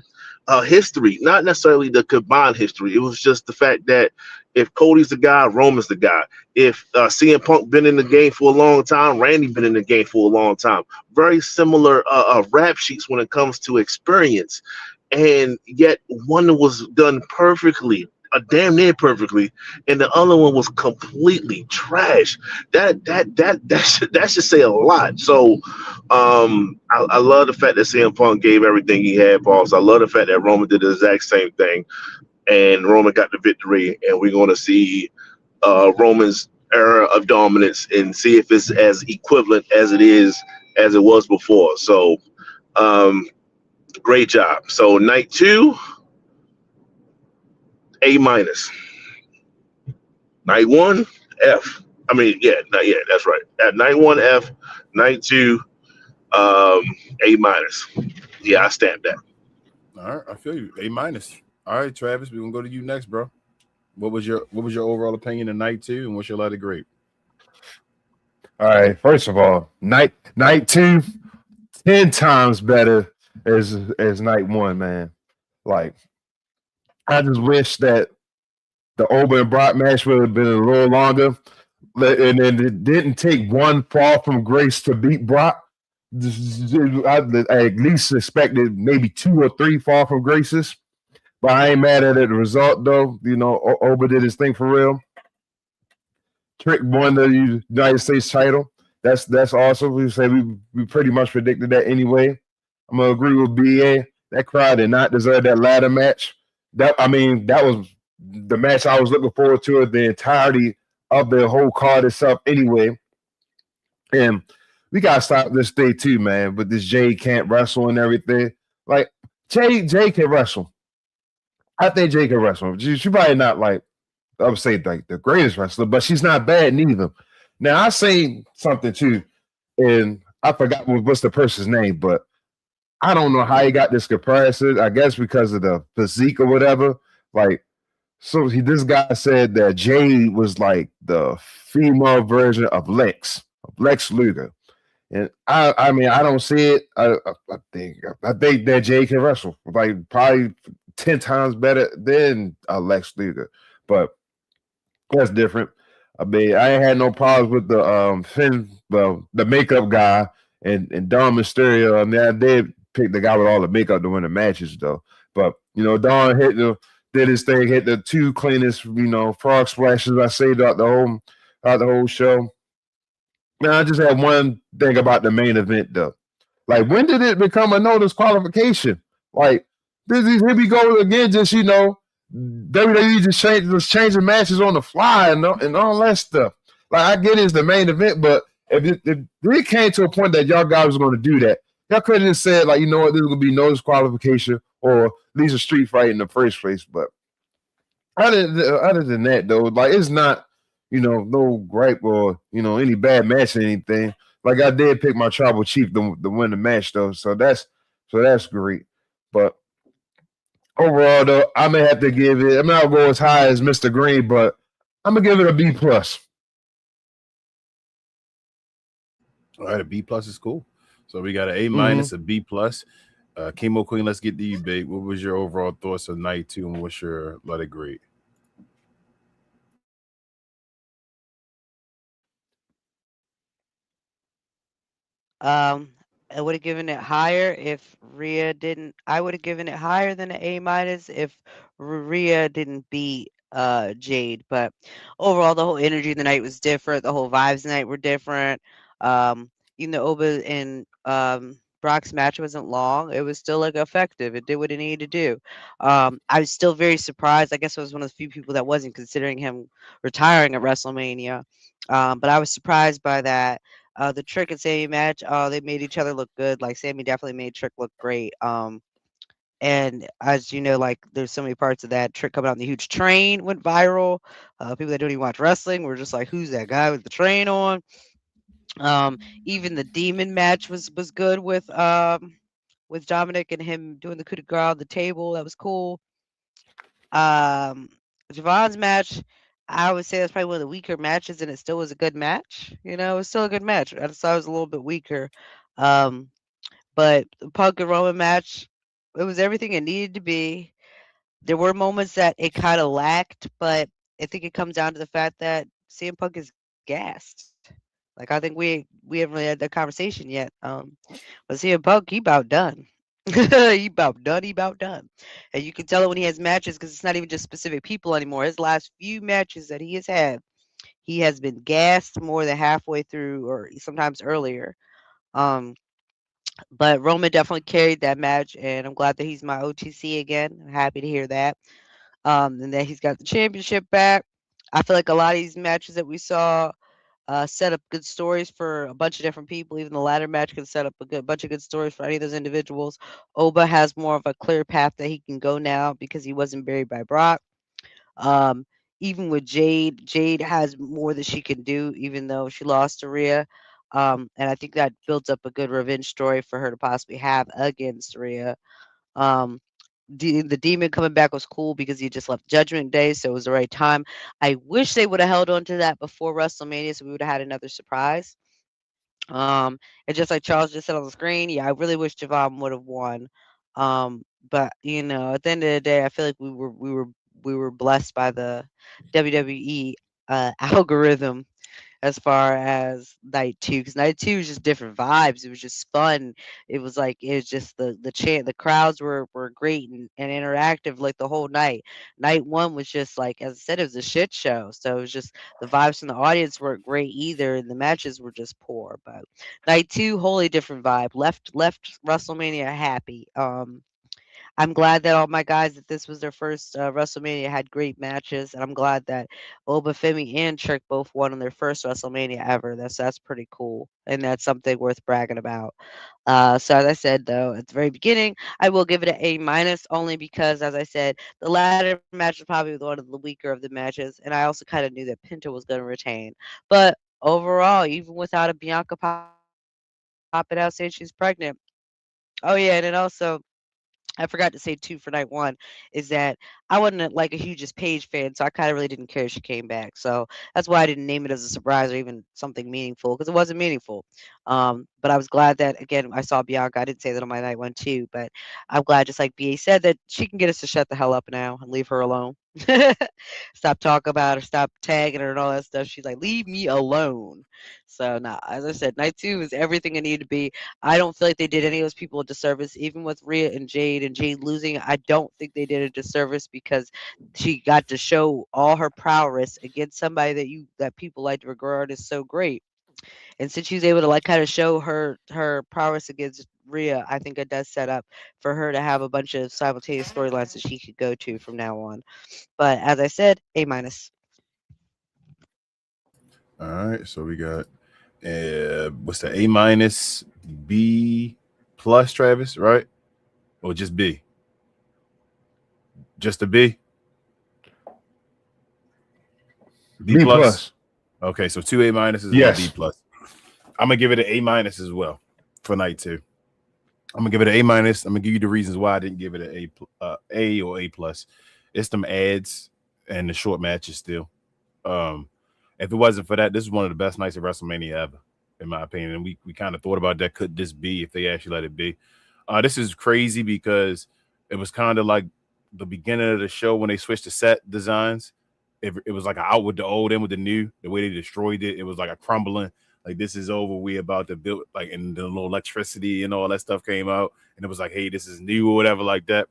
history, not necessarily the combined history. It was just the fact that if Cody's the guy, Roman's the guy. If CM Punk been in the game for a long time, Randy been in the game for a long time. Very similar rap sheets when it comes to experience, and yet one was done perfectly, damn near perfectly, and the other one was completely trash. That should say a lot. So I love the fact that CM Punk gave everything he had, boss. I love the fact that Roman did the exact same thing, and Roman got the victory, and we're going to see Roman's era of dominance and see if it's as equivalent as it was before. So great job. So night 2, A-. Night 1, F. That's right. At night 1, F. Night 2, A-. Yeah, I stamp that. All right, I feel you. A-. All right, Travis, we're gonna go to you next, bro. What was your overall opinion of night 2, and what's your letter grade? All right, first of all, night 2, 10 times better as night 1, man. Like, I just wish that the Oba and Brock match would have been a little longer. and then it didn't take one fall from grace to beat Brock. I at least expected maybe 2 or 3 fall from graces, but I ain't mad at the result though. You know, Oba did his thing for real. Trick won the United States title. That's awesome. We say we pretty much predicted that anyway. I'm gonna agree with BA. That crowd did not deserve that ladder match. That was the match I was looking forward to the entirety of the whole card itself anyway. And we gotta stop this day too, man. But this Jay can't wrestle and everything. Like Jay can wrestle. I think Jay can wrestle. She probably not like I would say like the greatest wrestler, but she's not bad neither. Now I say something too, and I forgot what's the person's name, but I don't know how he got this comparison. I guess because of the physique or whatever. Like, so this guy said that Jade was like the female version of Lex Luger. And I mean, I don't see it. I think that Jade can wrestle like probably 10 times better than Lex Luger, but that's different. I mean, I ain't had no problems with the makeup guy and Dom Mysterio. I mean, I did pick the guy with all the makeup to win the matches though. But you know, Dom did his thing, hit the 2 cleanest, frog splashes I say throughout the whole show. Now I just had one thing about the main event though. Like, when did it become a no disqualification? Like, here we go again, just WWE just changing matches on the fly and all that stuff. Like, I get it's the main event, but if it came to a point that y'all guys was going to do that, y'all could have said, like, you know what, this is going to be no disqualification or these are street fight in the first place. But other than that, though, like, it's not, no gripe or, any bad match or anything. Like, I did pick my Tribal Chief to win the match, though, so that's great. But overall, though, I may have to give it. I'm not going to go as high as Mr. Green, but I'm gonna give it a B+. All right, a B+ is cool. So we got an A-, a B+. Chemo Queen, let's get to you, babe. What was your overall thoughts of night 2, and what's your letter grade? I would have given it higher if Rhea didn't. I would have given it higher than an A- if Rhea didn't beat Jade. But overall, the whole energy of the night was different. The whole vibes of the night were different. Even though Oba and Brock's match wasn't long, it was still like effective. It did what it needed to do. I was still very surprised. I guess I was one of the few people that wasn't considering him retiring at WrestleMania. But I was surprised by that. The Trick and Sammy match, they made each other look good. Like, Sammy definitely made Trick look great. And as you know, like, there's so many parts of that. Trick coming out on the huge train went viral. People that don't even watch wrestling were just like, "Who's that guy with the train on?" Even the Demon match was good with Dominic and him doing the coup de grace on the table. That was cool. Javon's match, I would say that's probably one of the weaker matches, and it still was a good match. It was still a good match. I just thought it was a little bit weaker. But the Punk and Roman match, it was everything it needed to be. There were moments that it kind of lacked, but I think it comes down to the fact that CM Punk is gassed. Like, I think we haven't really had that conversation yet. But CM Punk, he about done. He about done. He about done. And you can tell it when he has matches because it's not even just specific people anymore. His last few matches that he has had, he has been gassed more than halfway through or sometimes earlier. But Roman definitely carried that match, and I'm glad that he's my OTC again. I'm happy to hear that. And that he's got the championship back. I feel like a lot of these matches that we saw set up good stories for a bunch of different people. Even the ladder match can set up a bunch of good stories for any of those individuals. Oba has more of a clear path that he can go now because he wasn't buried by Brock. Um, Even with Jade has more that she can do, even though she lost to Rhea. And I think that builds up a good revenge story for her to possibly have against Rhea. Um, the Demon coming back was cool because he just left Judgment Day, so it was the right time. I wish they would have held on to that before WrestleMania, so we would have had another surprise. And just like Charles just said on the screen, yeah, I really wish Javon would have won. But at the end of the day, I feel like we were blessed by the WWE algorithm. as far as night two, because night two was just different vibes. It was just fun. It was just the crowds were great and interactive like the whole night. Night one was just like, as I said, it was a shit show. So it was just the vibes from the audience weren't great either, and the matches were just poor. But night two, wholly different vibe. Left WrestleMania happy. I'm glad that all my guys that this was their first WrestleMania had great matches, and I'm glad that Obafemi and Trick both won on their first WrestleMania ever. That's pretty cool, and that's something worth bragging about. So as I said though at the very beginning, I will give it an A minus only because, as I said, the ladder match was probably one of the weaker of the matches, and I also kind of knew that Pinto was going to retain. But overall, even without a Bianca popping out saying she's pregnant, oh yeah, and then also I forgot to say too for night one is that I wasn't like a hugest Paige fan, so I kind of really didn't care if she came back. So that's why I didn't name it as a surprise or even something meaningful because it wasn't meaningful. But I was glad that again I saw Bianca. I didn't say that on my night one too, but I'm glad, just like BA said, that she can get us to shut the hell up now and leave her alone. Stop talking about her, stop tagging her and all that stuff. She's like, leave me alone. So nah, as I said, night two is everything it needed to be. I don't feel like they did any of those people a disservice, even with Rhea and Jade losing. I don't think they did a disservice because she got to show all her prowess against somebody that people like to regard as so great. And since she was able to like kind of show her prowess against Rhea, I think it does set up for her to have a bunch of simultaneous storylines that she could go to from now on. But as I said, A minus. All right, so we got what's the A minus, B plus, Travis, right? Or just B? Just a B? B plus. Okay, so 2 A minuses and Yes. a B plus. I'm gonna give it an A minus as well for night two. I'm gonna give it an A minus. I'm gonna give you the reasons why I didn't give it an A or A plus. It's them ads and the short matches still. If it wasn't for that, this is one of the best nights of WrestleMania ever, in my opinion. And we kind of thought about that. Could this be if they actually let it be? This is crazy because it was kind of like the beginning of the show when they switched to set designs. It was like an out with the old, in with the new. The way they destroyed it, it was like a crumbling. Like, this is over. We about to build, like, and the little electricity and all that stuff came out, and it was like, hey, this is new or whatever, like that.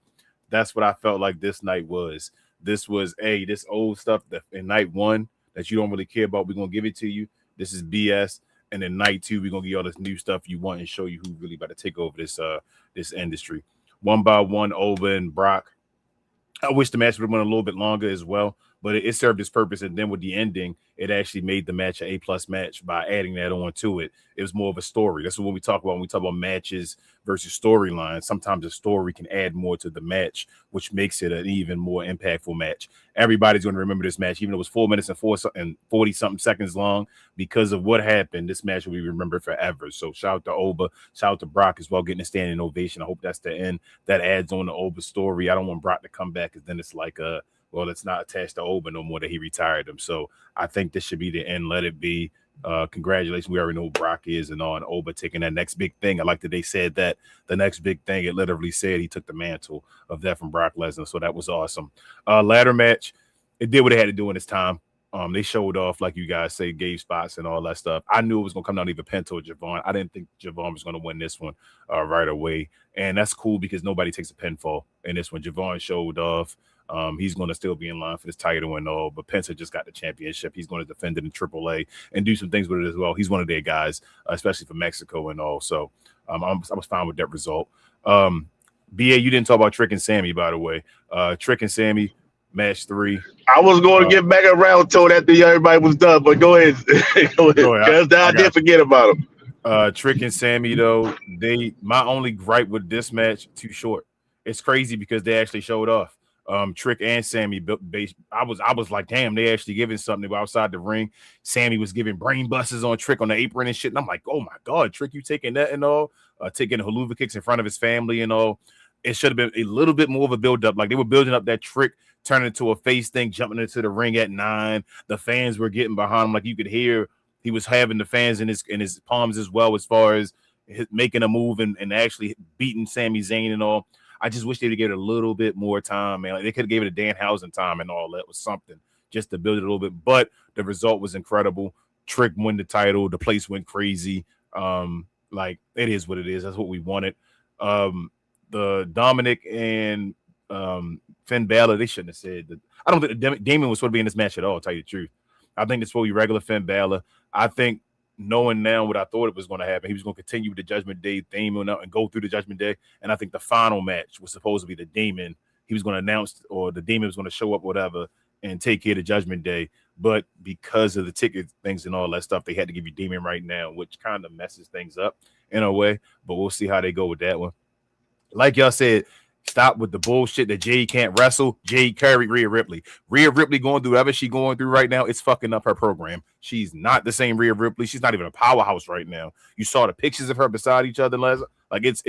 That's what I felt like this night was. This was this old stuff that in night one that you don't really care about. We're gonna give it to you. This is BS. And then night two, we're gonna give you all this new stuff you want and show you who really about to take over this industry. One by one, Oba and Brock. I wish the match would have went a little bit longer as well, but it served its purpose. And then with the ending, it actually made the match an A plus match by adding that on to it. It was more of a story. That's what we talk about when we talk about matches versus storylines. Sometimes a story can add more to the match, which makes it an even more impactful match. Everybody's going to remember this match, even though it was 4 minutes and 40 something seconds long. Because of what happened, this match will be remembered forever. So shout out to Oba, shout out to Brock as well, getting a standing ovation. I hope that's the end. That adds on the Oba story. I don't want Brock to come back because then it's like well, it's not attached to Oba no more that he retired him. So I think this should be the end. Let it be. Congratulations. We already know who Brock is and all, and Oba taking that next big thing. I like that they said that the next big thing, it literally said he took the mantle of that from Brock Lesnar. So that was awesome. Ladder match, it did what it had to do in its time. They showed off, like you guys say, gave spots and all that stuff. I knew it was going to come down to either Penta or Javon. I didn't think Javon was going to win this one right away. And that's cool because nobody takes a pinfall in this one. Javon showed off. He's going to still be in line for this title and all, but Penta just got the championship. He's going to defend it in AAA and do some things with it as well. He's one of their guys, especially for Mexico and all. So I was fine with that result. BA, you didn't talk about Trick and Sammy, by the way. Trick and Sammy, match 3. I was going to get back around to it after everybody was done, but go ahead. Go ahead. Because I did forget about them. Trick and Sammy, though, my only gripe with this match, too short. It's crazy because they actually showed off. Trick and Sammy I was like, damn, they actually giving something outside the ring. Sammy was giving brain busters on Trick on the apron and shit. And I'm like, oh my God, Trick, you taking that and all, taking the haluva kicks in front of his family and all. It should have been a little bit more of a build-up. Like, they were building up that Trick turning into a face thing, jumping into the ring at 9. The fans were getting behind him. Like, you could hear he was having the fans in his palms as well, as far as making a move and actually beating Sami Zayn and all. I just wish they would give it a little bit more time, man. Like, they could have given it a Danhausen time and all that was something just to build it a little bit. But the result was incredible. Trick won the title. The place went crazy. Like it is what it is. That's what we wanted. The Dominic and Finn Balor, they shouldn't have said that. I don't think Damon was supposed to be in this match at all, to tell you the truth. I think it's supposed to be regular Finn Balor. I think knowing now what I thought it was going to happen, he was going to continue with the Judgment Day theme and go through the Judgment Day. And I think the final match was supposed to be the Damon. He was going to announce, or the Demon was going to show up, whatever, and take care of the Judgment Day. But because of the ticket things and all that stuff, they had to give you Demon right now, which kind of messes things up in a way. But we'll see how they go with that one. Like y'all said, stop with the bullshit that Jade can't wrestle. Jade carried Rhea Ripley. Rhea Ripley going through whatever she's going through right now, it's fucking up her program. She's not the same Rhea Ripley. She's not even a powerhouse right now. You saw the pictures of her beside each other, Les. Like it's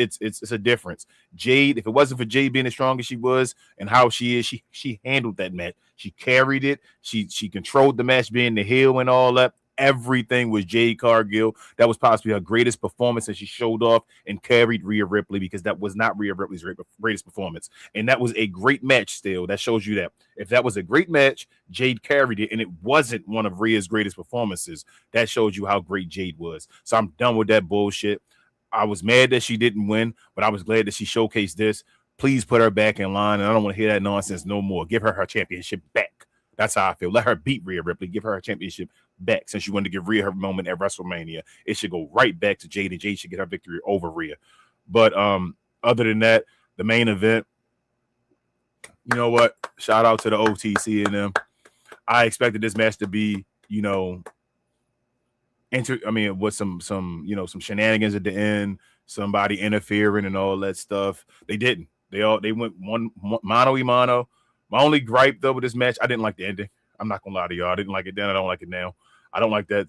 a difference. Jade, if it wasn't for Jade being as strong as she was and how she is, she handled that match. She carried it. She controlled the match, being the heel and all that. Everything was Jade Cargill. That was possibly her greatest performance, and she showed off and carried Rhea Ripley, because that was not Rhea Ripley's greatest performance. And that was a great match still. That shows you that. If that was a great match, Jade carried it, and it wasn't one of Rhea's greatest performances. That shows you how great Jade was. So I'm done with that bullshit. I was mad that she didn't win, but I was glad that she showcased this. Please put her back in line, and I don't want to hear that nonsense no more. Give her championship back. That's how I feel. Let her beat Rhea Ripley. Give her championship back. Since you wanted to give Rhea her moment at WrestleMania, it should go right back to Jade, and Jade should get her victory over Rhea. But other than that, the main event, you know what? Shout out to the OTC and them. I expected this match to be, with some shenanigans at the end, somebody interfering and all that stuff. They didn't. They went one mano a mano. My only gripe though with this match, I didn't like the ending. I'm not gonna lie to y'all. I didn't like it then. I don't like it now. I don't like that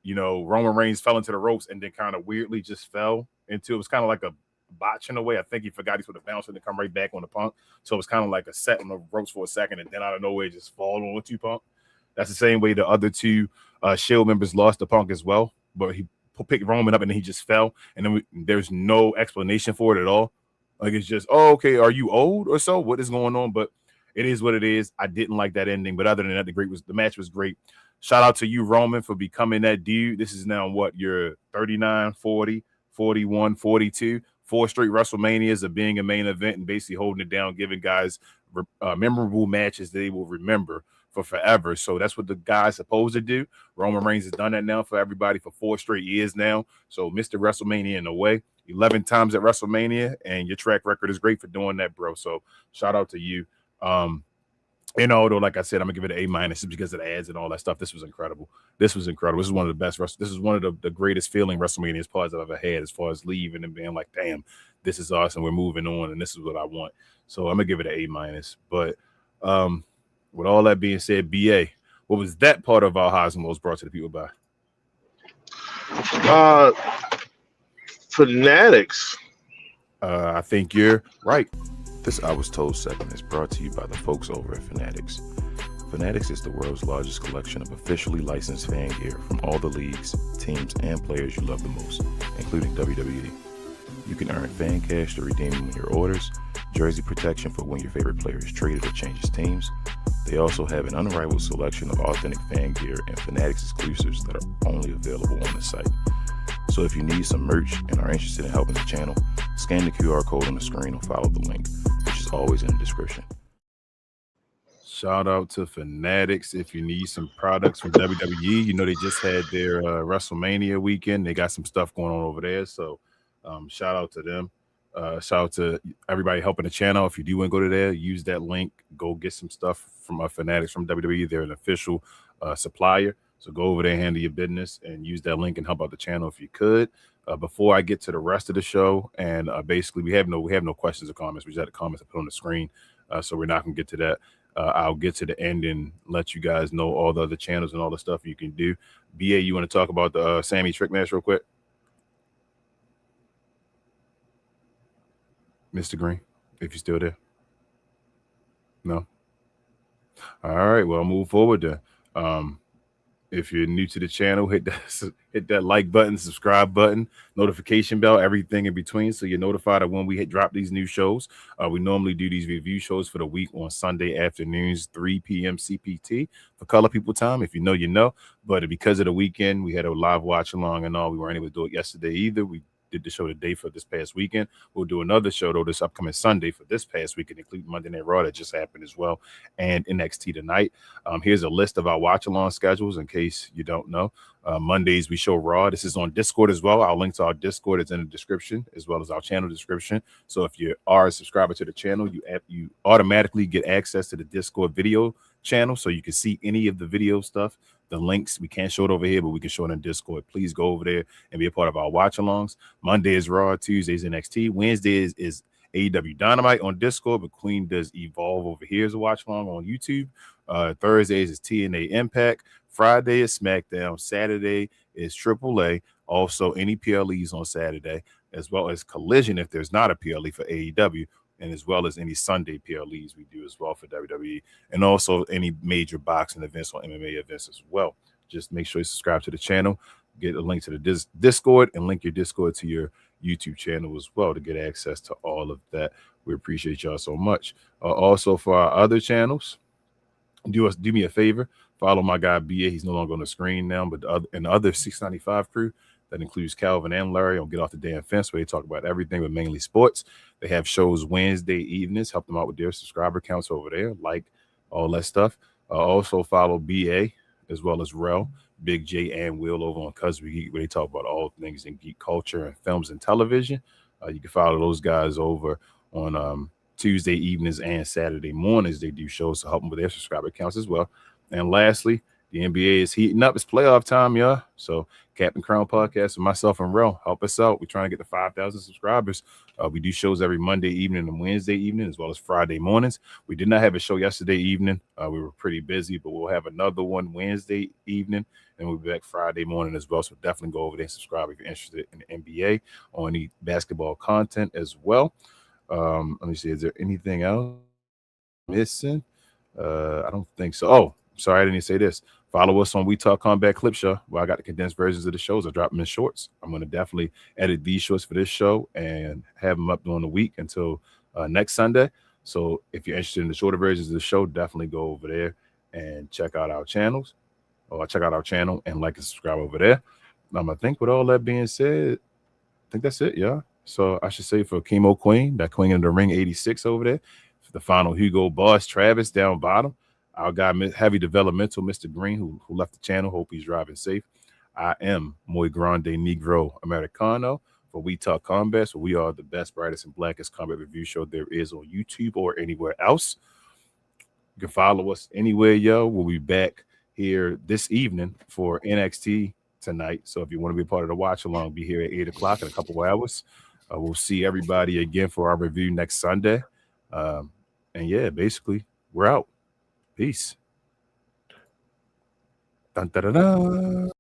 Roman Reigns fell into the ropes and then kind of weirdly just fell into it. Was kind of like a botch in a way. I think he forgot he's supposed to bounce and then come right back on the Punk. So it was kind of like a set on the ropes for a second and then out of nowhere just fall on to Punk. That's the same way the other two Shield members lost to Punk as well. But he picked Roman up and then he just fell. And then there's no explanation for it at all. Like it's just, oh, okay, are you old or so? What is going on? But it is what it is. I didn't like that ending, but other than that, the match was great. Shout out to you, Roman, for becoming that dude. This is now what, you're 39, 40, 41, 42, 4 straight WrestleManias of being a main event and basically holding it down, giving guys memorable matches they will remember for forever. So that's what the guy's supposed to do. Roman Reigns has done that now for everybody for 4 straight years now. So Mr. WrestleMania in a way, 11 times at WrestleMania, and your track record is great for doing that, bro. So shout out to you. Though, like I said, I'm gonna give it an A- just because of the ads and all that stuff. This was incredible. This is one of the best. This is one of the greatest feeling WrestleMania parts I've ever had, as far as leaving and being like, damn, this is awesome. We're moving on, and this is what I want. So I'm gonna give it an A-. But with all that being said, BA, what was that part of our highs and lows brought to the people by? Fanatics. I think you're right. This I Was Told segment is brought to you by the folks over at Fanatics. Fanatics is the world's largest collection of officially licensed fan gear from all the leagues, teams, and players you love the most, including WWE. You can earn fan cash to redeem when your orders, jersey protection for when your favorite player is traded or changes teams. They also have an unrivaled selection of authentic fan gear and Fanatics exclusives that are only available on the site. So if you need some merch and are interested in helping the channel, scan the QR code on the screen or follow the link, which is always in the description. Shout out to Fanatics. If you need some products from WWE, they just had their WrestleMania weekend. They got some stuff going on over there. So shout out to them. Shout out to everybody helping the channel. If you do want to go to there, use that link. Go get some stuff from Fanatics from WWE. They're an official supplier. So go over there, handle your business, and use that link and help out the channel if you could. Before I get to the rest of the show, and basically we have no questions or comments. We just had the comments I put on the screen, so we're not gonna get to that. I'll get to the end and let you guys know all the other channels and all the stuff you can do. BA, you want to talk about the Sammy Trick match real quick? Mr. Green, if you're still there. No? All right, well, I'll move forward then. If you're new to the channel, hit that like button, subscribe button, notification bell, everything in between, so you're notified of when we drop these new shows. We normally do these review shows for the week on Sunday afternoons, 3 p.m. CPT for color people time. If you know, you know. But because of the weekend, we had a live watch along and all. We weren't able to do it yesterday either. We did the show today for this past weekend. We'll do another show though this upcoming Sunday for this past weekend, including Monday Night Raw that just happened as well, and NXT tonight. Here's a list of our watch along schedules in case you don't know. Mondays we show Raw. This is on Discord as well. Our link to our Discord is in the description as well as our channel description. So if you are a subscriber to the channel, you automatically get access to the Discord video channel, so you can see any of the video stuff. The links, we can't show it over here, but we can show it in Discord. Please go over there and be a part of our watch alongs. Monday is Raw, Tuesdays NXT, Wednesday is AEW Dynamite on Discord, but Queen does Evolve over here as a watch along on YouTube. Thursdays is TNA Impact. Friday is SmackDown. Saturday is AAA. Also, any PLEs on Saturday, as well as Collision if there's not a PLE for AEW, and as well as any Sunday PLEs we do as well for WWE, and also any major boxing events or MMA events as well. Just make sure you subscribe to the channel, get a link to the Discord, and link your Discord to your YouTube channel as well to get access to all of that. We appreciate y'all so much. Also, for our other channels, do me a favor, follow my guy BA. He's no longer on the screen now, but the other 695 crew, that includes Calvin and Larry on Get Off the Damn Fence, where they talk about everything but mainly sports. They have shows Wednesday evenings. Help them out with their subscriber counts over there, like all that stuff. Also follow BA as well as Rel, Big J, and Will over on Cuz We Geek, where they talk about all things in geek culture and films and television. You can follow those guys over on Tuesday evenings and Saturday mornings. They do shows to help them with their subscriber counts as well. And lastly, the NBA is heating up. It's playoff time, y'all. So Captain Crown Podcast with myself and Rel, help us out. We're trying to get to 5,000 subscribers. We do shows every Monday evening and Wednesday evening, as well as Friday mornings. We did not have a show yesterday evening. We were pretty busy, but we'll have another one Wednesday evening, and we'll be back Friday morning as well. So definitely go over there and subscribe if you're interested in the NBA or any basketball content as well. Let me see. Is there anything else missing? I don't think so. Oh, sorry, I didn't even say this. Follow us on We Talk Combat Clip Show, where I got the condensed versions of the shows. I drop them in shorts. I'm going to definitely edit these shorts for this show and have them up during the week until next Sunday. So if you're interested in the shorter versions of the show, definitely go over there and check out our channels, or check out our channel and like and subscribe over there. I think with all that being said, I think that's it, yeah. So I should say for Chemo Queen, that Queen in the Ring 86 over there, for the final Hugo Boss, Travis down bottom. Our guy, Heavy Developmental, Mr. Green, who left the channel. Hope he's driving safe. I am Muy Grande Negro Americano for We Talk Combat. So we are the best, brightest, and blackest combat review show there is on YouTube or anywhere else. You can follow us anywhere, yo. We'll be back here this evening for NXT tonight. So if you want to be a part of the watch along, be here at 8 o'clock in a couple of hours. We'll see everybody again for our review next Sunday. And yeah, basically, we're out. Peace. Dun, da, da, da.